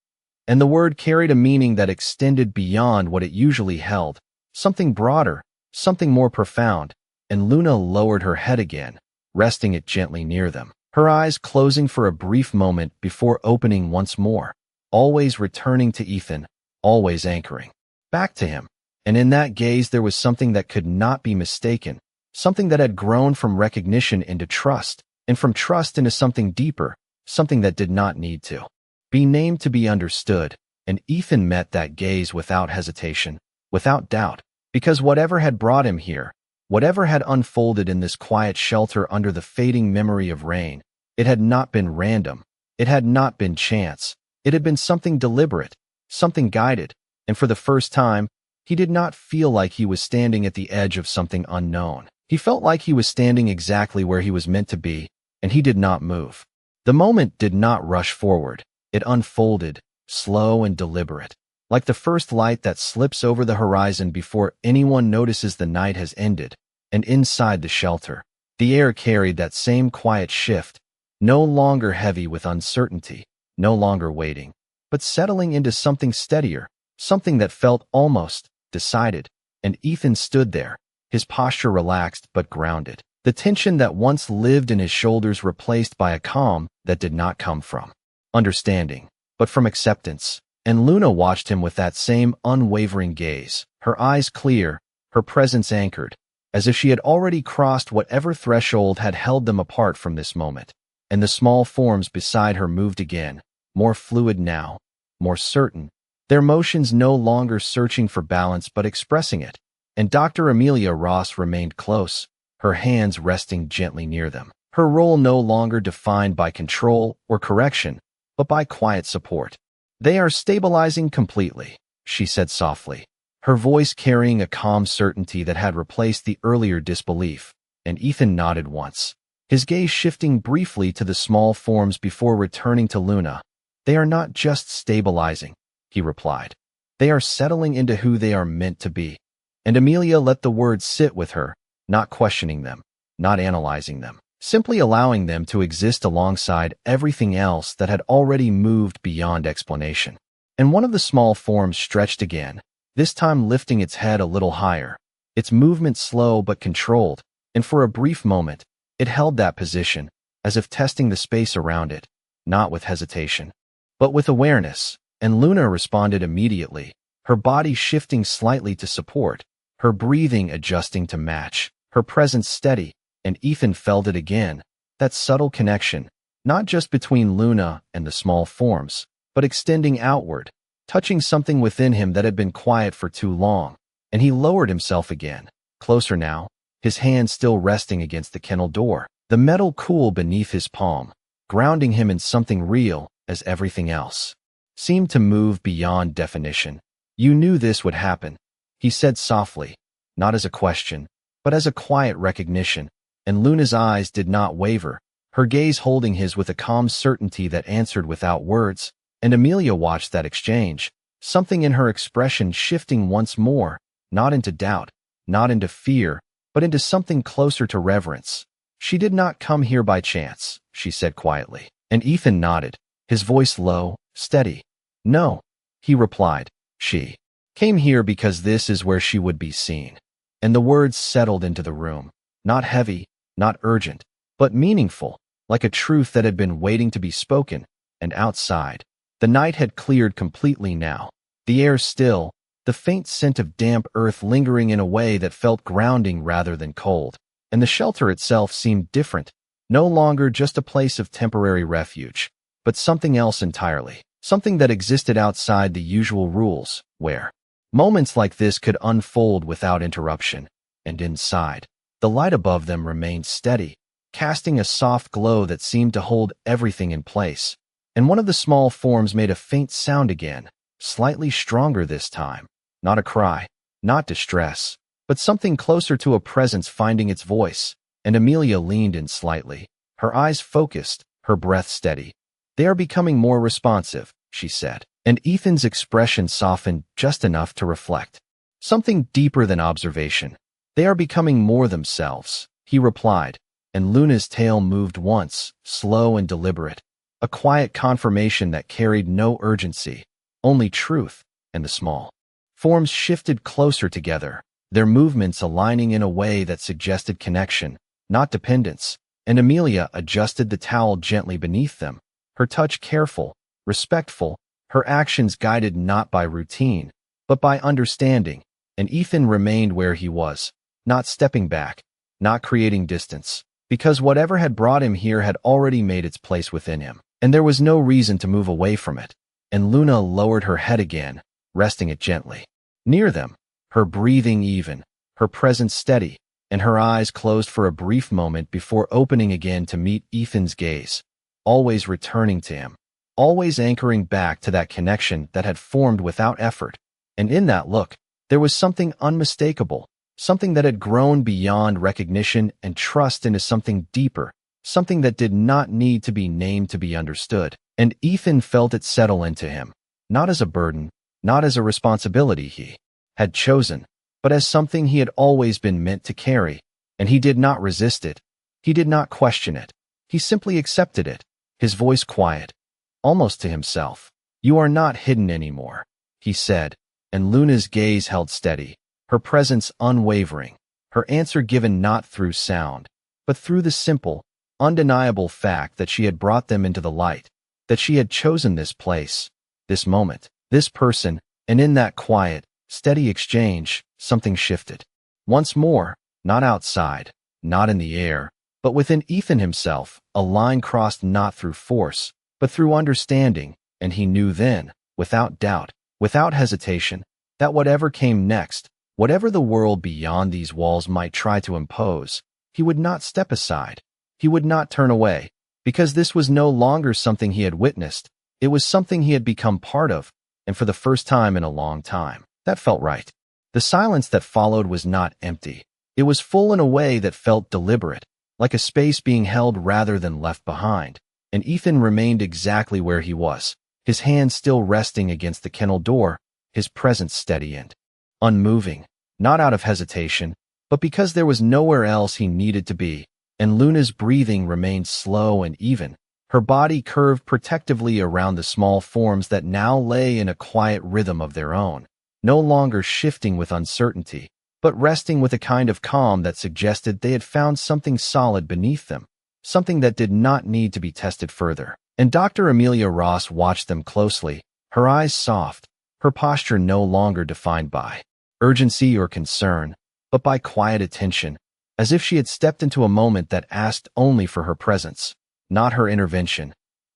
And the word carried a meaning that extended beyond what it usually held, something broader, something more profound, and Luna lowered her head again, resting it gently near them. her eyes closing for a brief moment before opening once more, always returning to Ethan, always anchoring back to him. And in that gaze there was something that could not be mistaken, something that had grown from recognition into trust, and from trust into something deeper, something that did not need to be named to be understood. And Ethan met that gaze without hesitation, without doubt, because whatever had brought him here, whatever had unfolded in this quiet shelter under the fading memory of rain, it had not been random, it had not been chance, it had been something deliberate, something guided, and for the first time, he did not feel like he was standing at the edge of something unknown. He felt like he was standing exactly where he was meant to be, and he did not move. The moment did not rush forward. It unfolded, slow and deliberate, like the first light that slips over the horizon before anyone notices the night has ended. And inside the shelter, the air carried that same quiet shift, no longer heavy with uncertainty, no longer waiting, but settling into something steadier, something that felt almost decided. And Ethan stood there, his posture relaxed but grounded, the tension that once lived in his shoulders replaced by a calm that did not come from understanding, but from acceptance. And Luna watched him with that same unwavering gaze, her eyes clear, her presence anchored, as if she had already crossed whatever threshold had held them apart from this moment. And the small forms beside her moved again, more fluid now, more certain, their motions no longer searching for balance but expressing it. And Dr. Amelia Ross remained close, her hands resting gently near them, her role no longer defined by control or correction, but by quiet support. "They are stabilizing completely," she said softly, her voice carrying a calm certainty that had replaced the earlier disbelief. And Ethan nodded once, his gaze shifting briefly to the small forms before returning to Luna. "They are not just stabilizing," he replied. "They are settling into who they are meant to be." And Amelia let the words sit with her, not questioning them, not analyzing them, simply allowing them to exist alongside everything else that had already moved beyond explanation. And one of the small forms stretched again, this time lifting its head a little higher, its movement slow but controlled, and for a brief moment, it held that position, as if testing the space around it, not with hesitation, but with awareness. And Luna responded immediately, her body shifting slightly to support, her breathing adjusting to match, her presence steady. And Ethan felt it again, that subtle connection, not just between Luna and the small forms, but extending outward, touching something within him that had been quiet for too long. And he lowered himself again, closer now, his hand still resting against the kennel door, the metal cool beneath his palm, grounding him in something real as everything else seemed to move beyond definition. "You knew this would happen," he said softly, not as a question, but as a quiet recognition. And Luna's eyes did not waver, her gaze holding his with a calm certainty that answered without words. And Amelia watched that exchange, something in her expression shifting once more, not into doubt, not into fear, but into something closer to reverence. "She did not come here by chance," she said quietly. And Ethan nodded, his voice low, steady. "No," he replied, "she came here because this is where she would be seen." And the words settled into the room, not heavy, not urgent, but meaningful, like a truth that had been waiting to be spoken. And outside, the night had cleared completely now, the air still, the faint scent of damp earth lingering in a way that felt grounding rather than cold. And the shelter itself seemed different, no longer just a place of temporary refuge, but something else entirely, something that existed outside the usual rules, where moments like this could unfold without interruption. And inside, the light above them remained steady, casting a soft glow that seemed to hold everything in place. And one of the small forms made a faint sound again, slightly stronger this time. Not a cry, not distress, but something closer to a presence finding its voice. And Amelia leaned in slightly, her eyes focused, her breath steady. "They are becoming more responsive," she said. And Ethan's expression softened just enough to reflect something deeper than observation. "They are becoming more themselves," he replied. And Luna's tail moved once, slow and deliberate, a quiet confirmation that carried no urgency, only truth. And the small forms shifted closer together, their movements aligning in a way that suggested connection, not dependence. and Amelia adjusted the towel gently beneath them, her touch careful, respectful, her actions guided not by routine, but by understanding, and Ethan remained where he was, not stepping back, not creating distance, because whatever had brought him here had already made its place within him, and there was no reason to move away from it. And Luna lowered her head again, resting it gently. Near them, her breathing even, her presence steady, and her eyes closed for a brief moment before opening again to meet Ethan's gaze, always returning to him, always anchoring back to that connection that had formed without effort. And in that look, there was something unmistakable, something that had grown beyond recognition and trust into something deeper, something that did not need to be named to be understood. And Ethan felt it settle into him, not as a burden, not as a responsibility he had chosen, but as something he had always been meant to carry. And he did not resist it. He did not question it. He simply accepted it, his voice quiet, almost to himself. "You are not hidden anymore," he said, and Luna's gaze held steady, her presence unwavering, her answer given not through sound, but through the simple, undeniable fact that she had brought them into the light, that she had chosen this place, this moment, this person, and in that quiet, steady exchange, something shifted. Once more, not outside, not in the air, but within Ethan himself, a line crossed not through force, but through understanding, and he knew then, without doubt, without hesitation, that whatever came next, whatever the world beyond these walls might try to impose, he would not step aside, he would not turn away, because this was no longer something he had witnessed, it was something he had become part of, and for the first time in a long time. That felt right. The silence that followed was not empty. It was full in a way that felt deliberate, like a space being held rather than left behind, and Ethan remained exactly where he was, his hand still resting against the kennel door, his presence steady and unmoving, not out of hesitation, but because there was nowhere else he needed to be. And Luna's breathing remained slow and even, her body curved protectively around the small forms that now lay in a quiet rhythm of their own, no longer shifting with uncertainty, but resting with a kind of calm that suggested they had found something solid beneath them, something that did not need to be tested further. And Dr. Amelia Ross watched them closely, her eyes soft, her posture no longer defined by urgency or concern, but by quiet attention, as if she had stepped into a moment that asked only for her presence, not her intervention.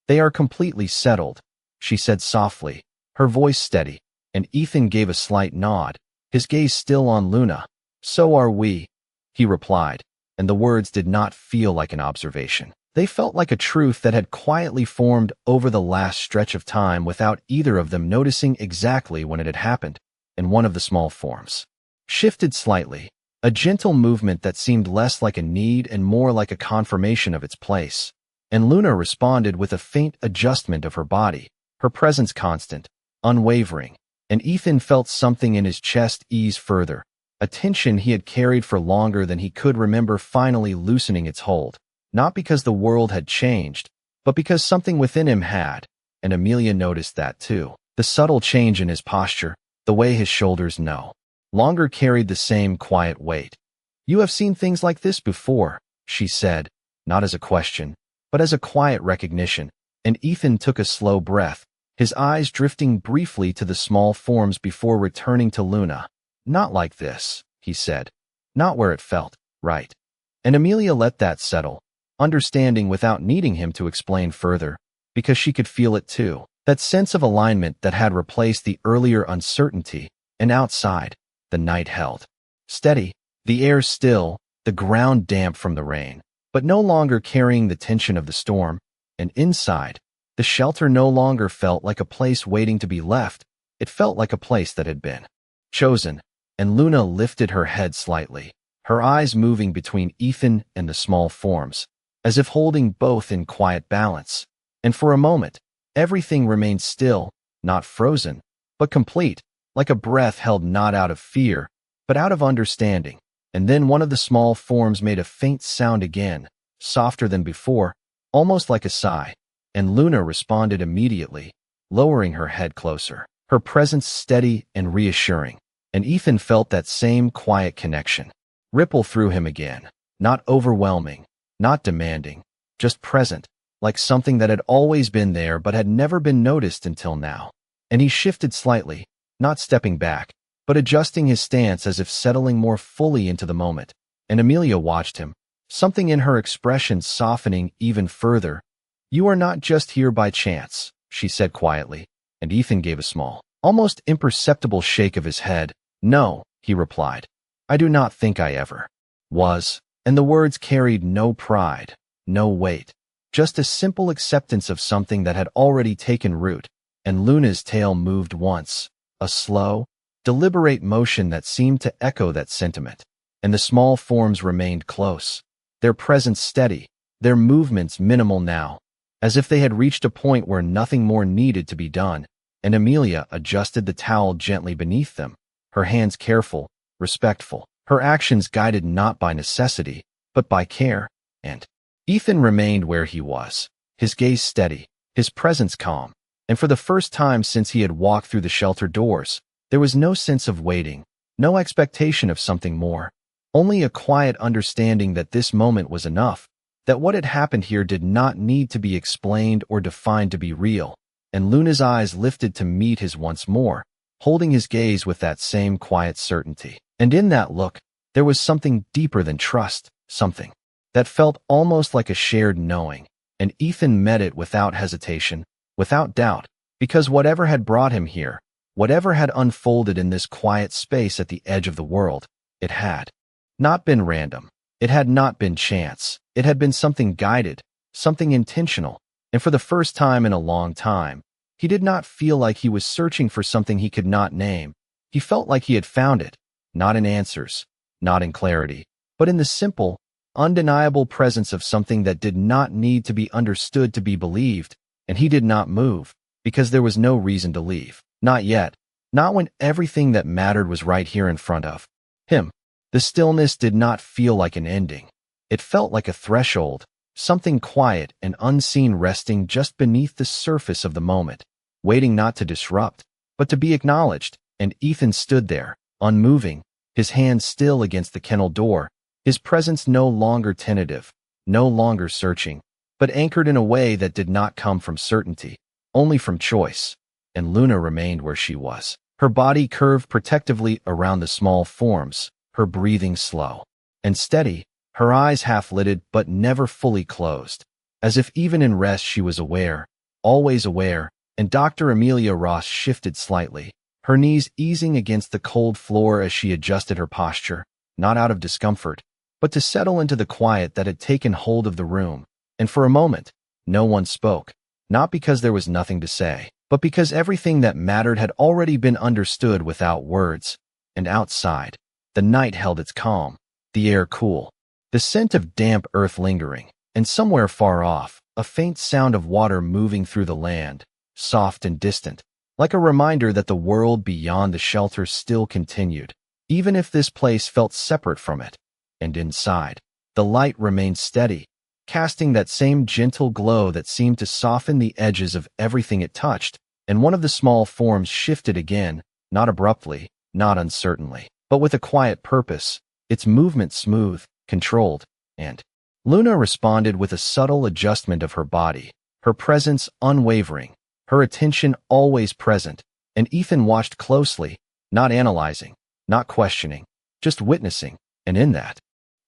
"They are completely settled," she said softly, her voice steady, and Ethan gave a slight nod, his gaze still on Luna. "So are we," he replied, and the words did not feel like an observation. They felt like a truth that had quietly formed over the last stretch of time without either of them noticing exactly when it had happened, and one of the small forms shifted slightly, a gentle movement that seemed less like a need and more like a confirmation of its place. And Luna responded with a faint adjustment of her body, her presence constant, unwavering, and Ethan felt something in his chest ease further, a tension he had carried for longer than he could remember finally loosening its hold, not because the world had changed, but because something within him had, and Amelia noticed that too. The subtle change in his posture, the way his shoulders no longer carried the same quiet weight. "You have seen things like this before," she said, not as a question, but as a quiet recognition, and Ethan took a slow breath, his eyes drifting briefly to the small forms before returning to Luna. "Not like this," he said, "not where it felt right." And Amelia let that settle, understanding without needing him to explain further, because she could feel it too, that sense of alignment that had replaced the earlier uncertainty. And outside, the night held steady, the air still, the ground damp from the rain, but no longer carrying the tension of the storm. And inside, the shelter no longer felt like a place waiting to be left, it felt like a place that had been chosen. And Luna lifted her head slightly, her eyes moving between Ethan and the small forms, as if holding both in quiet balance. And for a moment, everything remained still, not frozen, but complete, like a breath held not out of fear, but out of understanding. And then one of the small forms made a faint sound again, softer than before, almost like a sigh, and Luna responded immediately, lowering her head closer, her presence steady and reassuring. And Ethan felt that same quiet connection ripple through him again, not overwhelming, not demanding, just present, like something that had always been there but had never been noticed until now. And he shifted slightly, not stepping back, but adjusting his stance as if settling more fully into the moment. And Amelia watched him, something in her expression softening even further. "You are not just here by chance," she said quietly, and Ethan gave a small, almost imperceptible shake of his head. "No," he replied. "I do not think I ever was." And the words carried no pride, no weight, just a simple acceptance of something that had already taken root. And Luna's tail moved once, a slow, deliberate motion that seemed to echo that sentiment. And the small forms remained close, their presence steady, their movements minimal now, as if they had reached a point where nothing more needed to be done. And Amelia adjusted the towel gently beneath them, her hands careful, respectful, her actions guided not by necessity, but by care. And Ethan remained where he was, his gaze steady, his presence calm. And for the first time since he had walked through the shelter doors, there was no sense of waiting, no expectation of something more, only a quiet understanding that this moment was enough, that what had happened here did not need to be explained or defined to be real. And Luna's eyes lifted to meet his once more, holding his gaze with that same quiet certainty. And in that look, there was something deeper than trust, something that felt almost like a shared knowing. And Ethan met it without hesitation, without doubt, because whatever had brought him here, whatever had unfolded in this quiet space at the edge of the world, it had not been random. It had not been chance. It had been something guided, something intentional. And for the first time in a long time, he did not feel like he was searching for something he could not name. He felt like he had found it, not in answers, not in clarity, but in the simple, undeniable presence of something that did not need to be understood to be believed. And he did not move, because there was no reason to leave. Not yet. Not when everything that mattered was right here in front of him. The stillness did not feel like an ending. It felt like a threshold, something quiet and unseen resting just beneath the surface of the moment, waiting not to disrupt, but to be acknowledged. And Ethan stood there, unmoving, his hand still against the kennel door, his presence no longer tentative, no longer searching, but anchored in a way that did not come from certainty, only from choice. And Luna remained where she was, her body curved protectively around the small forms, her breathing slow and steady, her eyes half-lidded but never fully closed, as if even in rest she was aware, always aware. And Dr. Amelia Ross shifted slightly, her knees easing against the cold floor as she adjusted her posture, not out of discomfort, but to settle into the quiet that had taken hold of the room. And for a moment, no one spoke, not because there was nothing to say, but because everything that mattered had already been understood without words. And outside, the night held its calm, the air cool, the scent of damp earth lingering, and somewhere far off, a faint sound of water moving through the land, soft and distant, like a reminder that the world beyond the shelter still continued, even if this place felt separate from it. And inside, the light remained steady, casting that same gentle glow that seemed to soften the edges of everything it touched. And one of the small forms shifted again, not abruptly, not uncertainly, but with a quiet purpose, its movement smooth, controlled. And Luna responded with a subtle adjustment of her body, her presence unwavering, her attention always present. And Ethan watched closely, not analyzing, not questioning, just witnessing. And in that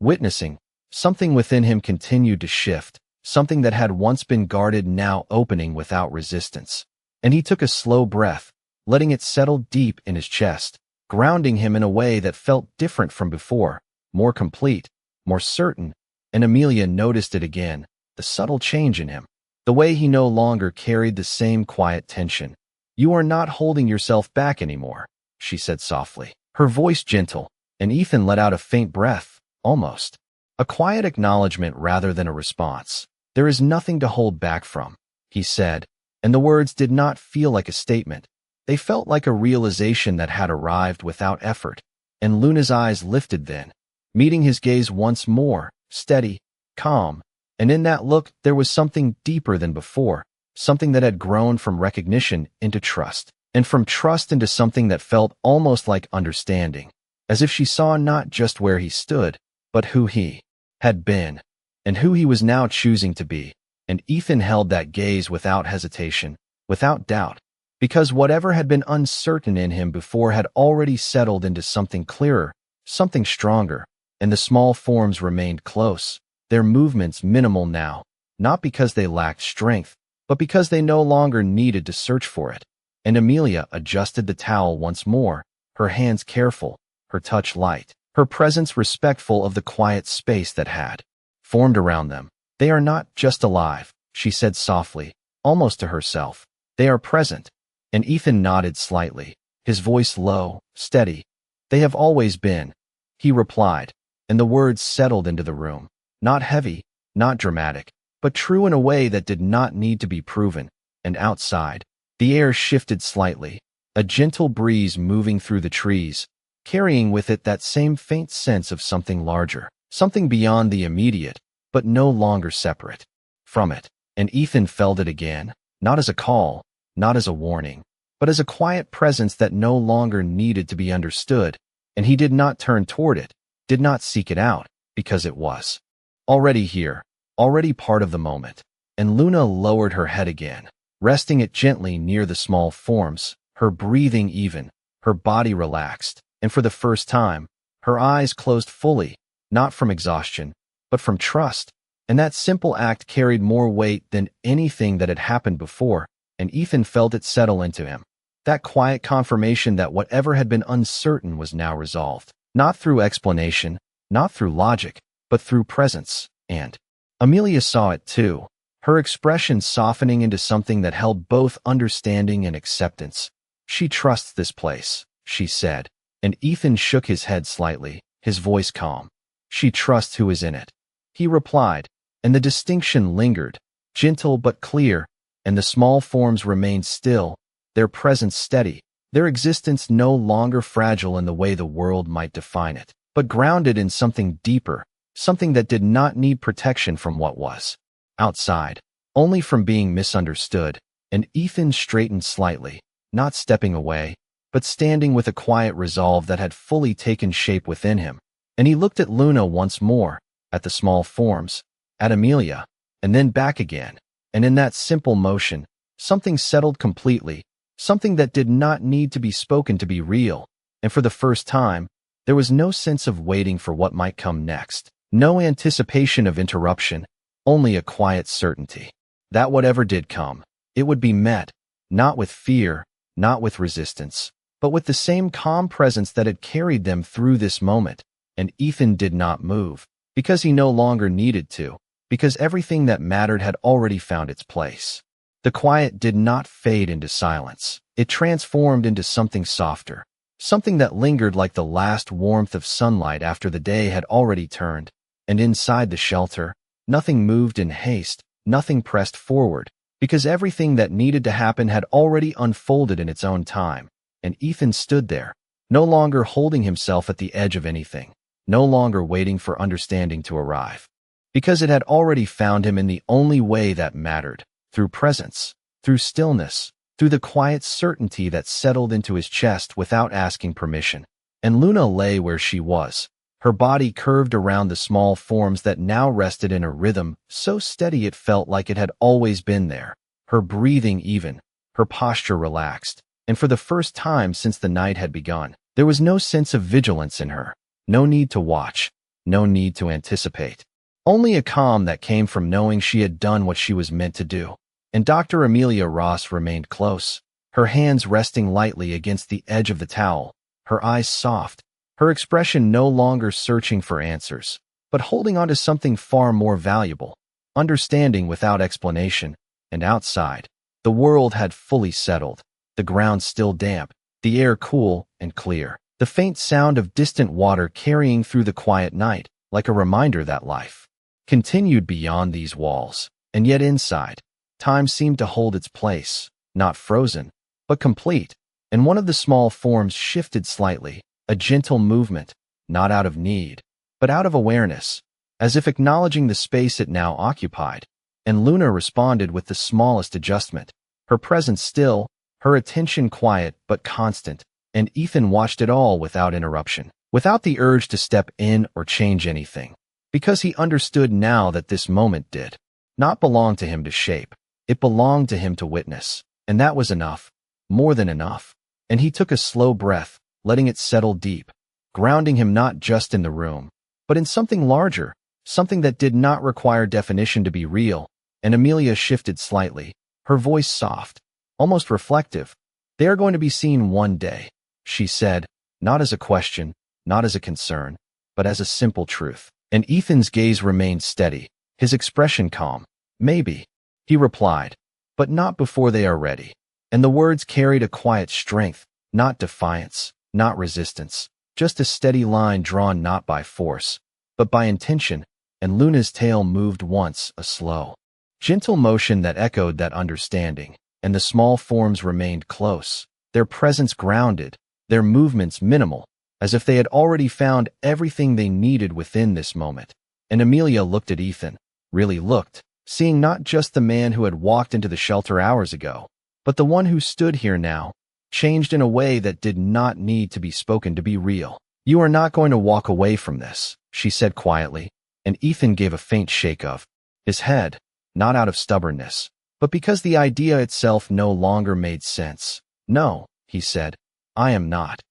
witnessing, something within him continued to shift, something that had once been guarded now opening without resistance. And he took a slow breath, letting it settle deep in his chest, grounding him in a way that felt different from before, more complete, more certain. And Amelia noticed it again, the subtle change in him, the way he no longer carried the same quiet tension. "You are not holding yourself back anymore," she said softly, her voice gentle. And Ethan let out a faint breath, almost a quiet acknowledgement rather than a response. "There is nothing to hold back from," he said, and the words did not feel like a statement. They felt like a realization that had arrived without effort. And Luna's eyes lifted then, meeting his gaze once more, steady, calm. And in that look, there was something deeper than before, something that had grown from recognition into trust, and from trust into something that felt almost like understanding, as if she saw not just where he stood, but who he had been. and who he was now choosing to be. And Ethan held that gaze without hesitation, without doubt, because whatever had been uncertain in him before had already settled into something clearer, something stronger, and the small forms remained close, their movements minimal now, not because they lacked strength, but because they no longer needed to search for it. And Amelia adjusted the towel once more, her hands careful, her touch light, her presence respectful of the quiet space that had formed around them. "They are not just alive," she said softly, almost to herself. "They are present." And Ethan nodded slightly, his voice low, steady. "They have always been," he replied, and the words settled into the room. Not heavy, not dramatic, but true in a way that did not need to be proven. And outside, the air shifted slightly, a gentle breeze moving through the trees, carrying with it that same faint sense of something larger, something beyond the immediate, but no longer separate from it. And Ethan felt it again, not as a call, not as a warning, but as a quiet presence that no longer needed to be understood, and he did not turn toward it, did not seek it out, because it was already here, already part of the moment. And Luna lowered her head again, resting it gently near the small forms, her breathing even, her body relaxed, and for the first time, her eyes closed fully, not from exhaustion, but from trust. And that simple act carried more weight than anything that had happened before, and Ethan felt it settle into him. That quiet confirmation that whatever had been uncertain was now resolved, not through explanation, not through logic, but through presence. And Amelia saw it too, her expression softening into something that held both understanding and acceptance. "She trusts this place," she said, and Ethan shook his head slightly, his voice calm. "She trusts who is in it," he replied, and the distinction lingered, gentle but clear, and the small forms remained still, their presence steady, their existence no longer fragile in the way the world might define it, but grounded in something deeper, something that did not need protection from what was outside, only from being misunderstood. And Ethan straightened slightly, not stepping away, but standing with a quiet resolve that had fully taken shape within him. And he looked at Luna once more, at the small forms, at Amelia, and then back again. And in that simple motion, something settled completely, something that did not need to be spoken to be real. And for the first time, there was no sense of waiting for what might come next, no anticipation of interruption, only a quiet certainty that whatever did come, it would be met, not with fear, not with resistance, but with the same calm presence that had carried them through this moment. And Ethan did not move, because he no longer needed to, because everything that mattered had already found its place. The quiet did not fade into silence. It transformed into something softer, something that lingered like the last warmth of sunlight after the day had already turned. And inside the shelter, nothing moved in haste, nothing pressed forward, because everything that needed to happen had already unfolded in its own time. And Ethan stood there, no longer holding himself at the edge of anything, no longer waiting for understanding to arrive, because it had already found him in the only way that mattered, through presence, through stillness, through the quiet certainty that settled into his chest without asking permission. And Luna lay where she was, her body curved around the small forms that now rested in a rhythm so steady it felt like it had always been there, her breathing even, her posture relaxed. And for the first time since the night had begun, there was no sense of vigilance in her, no need to watch, no need to anticipate, only a calm that came from knowing she had done what she was meant to do. And Dr. Amelia Ross remained close, her hands resting lightly against the edge of the towel, her eyes soft, her expression no longer searching for answers, but holding on to something far more valuable, understanding without explanation. And outside, the world had fully settled, the ground still damp, the air cool and clear, the faint sound of distant water carrying through the quiet night, like a reminder that life continued beyond these walls. And yet inside, time seemed to hold its place, not frozen, but complete. And one of the small forms shifted slightly, a gentle movement, not out of need, but out of awareness, as if acknowledging the space it now occupied. And Luna responded with the smallest adjustment, her presence still, her attention quiet but constant. And Ethan watched it all without interruption, without the urge to step in or change anything. because he understood now that this moment did not belong to him to shape. It belonged to him to witness, and that was enough, more than enough. And he took a slow breath, letting it settle deep, grounding him not just in the room, but in something larger, something that did not require definition to be real. And Amelia shifted slightly, her voice soft, almost reflective. "They are going to be seen one day," she said, not as a question, not as a concern, but as a simple truth. And Ethan's gaze remained steady, his expression calm. "Maybe," he replied, "but not before they are ready." And the words carried a quiet strength, not defiance, not resistance, just a steady line drawn not by force, but by intention. And Luna's tail moved once, a slow, gentle motion that echoed that understanding, and the small forms remained close, their presence grounded, their movements minimal, as if they had already found everything they needed within this moment. And Amelia looked at Ethan, really looked, seeing not just the man who had walked into the shelter hours ago, but the one who stood here now, changed in a way that did not need to be spoken to be real. "You are not going to walk away from this," she said quietly, and Ethan gave a faint shake of his head, not out of stubbornness, but because the idea itself no longer made sense. "No," he said, "I am not."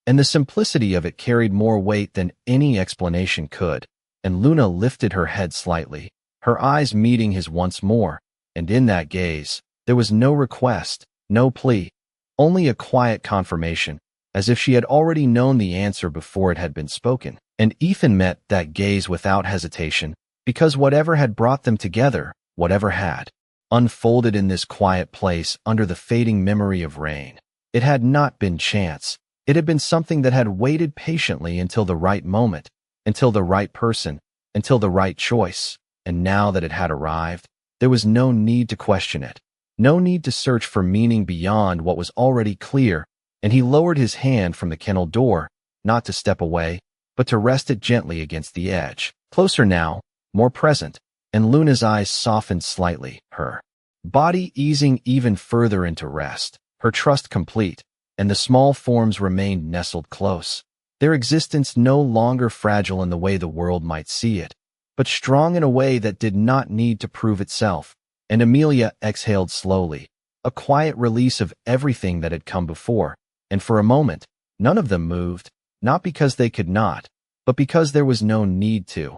And the simplicity of it carried more weight than any explanation could. And Luna lifted her head slightly, her eyes meeting his once more, and in that gaze, there was no request, no plea, only a quiet confirmation, as if she had already known the answer before it had been spoken. And Ethan met that gaze without hesitation, because whatever had brought them together, whatever had unfolded in this quiet place under the fading memory of rain, it had not been chance. It had been something that had waited patiently until the right moment, until the right person, until the right choice. And now that it had arrived, there was no need to question it, no need to search for meaning beyond what was already clear. And he lowered his hand from the kennel door, not to step away, but to rest it gently against the edge. Closer now, more present, and Luna's eyes softened slightly, her body easing even further into rest, her trust complete. And the small forms remained nestled close, their existence no longer fragile in the way the world might see it, but strong in a way that did not need to prove itself. And Amelia exhaled slowly, a quiet release of everything that had come before, and for a moment, none of them moved, not because they could not, but because there was no need to.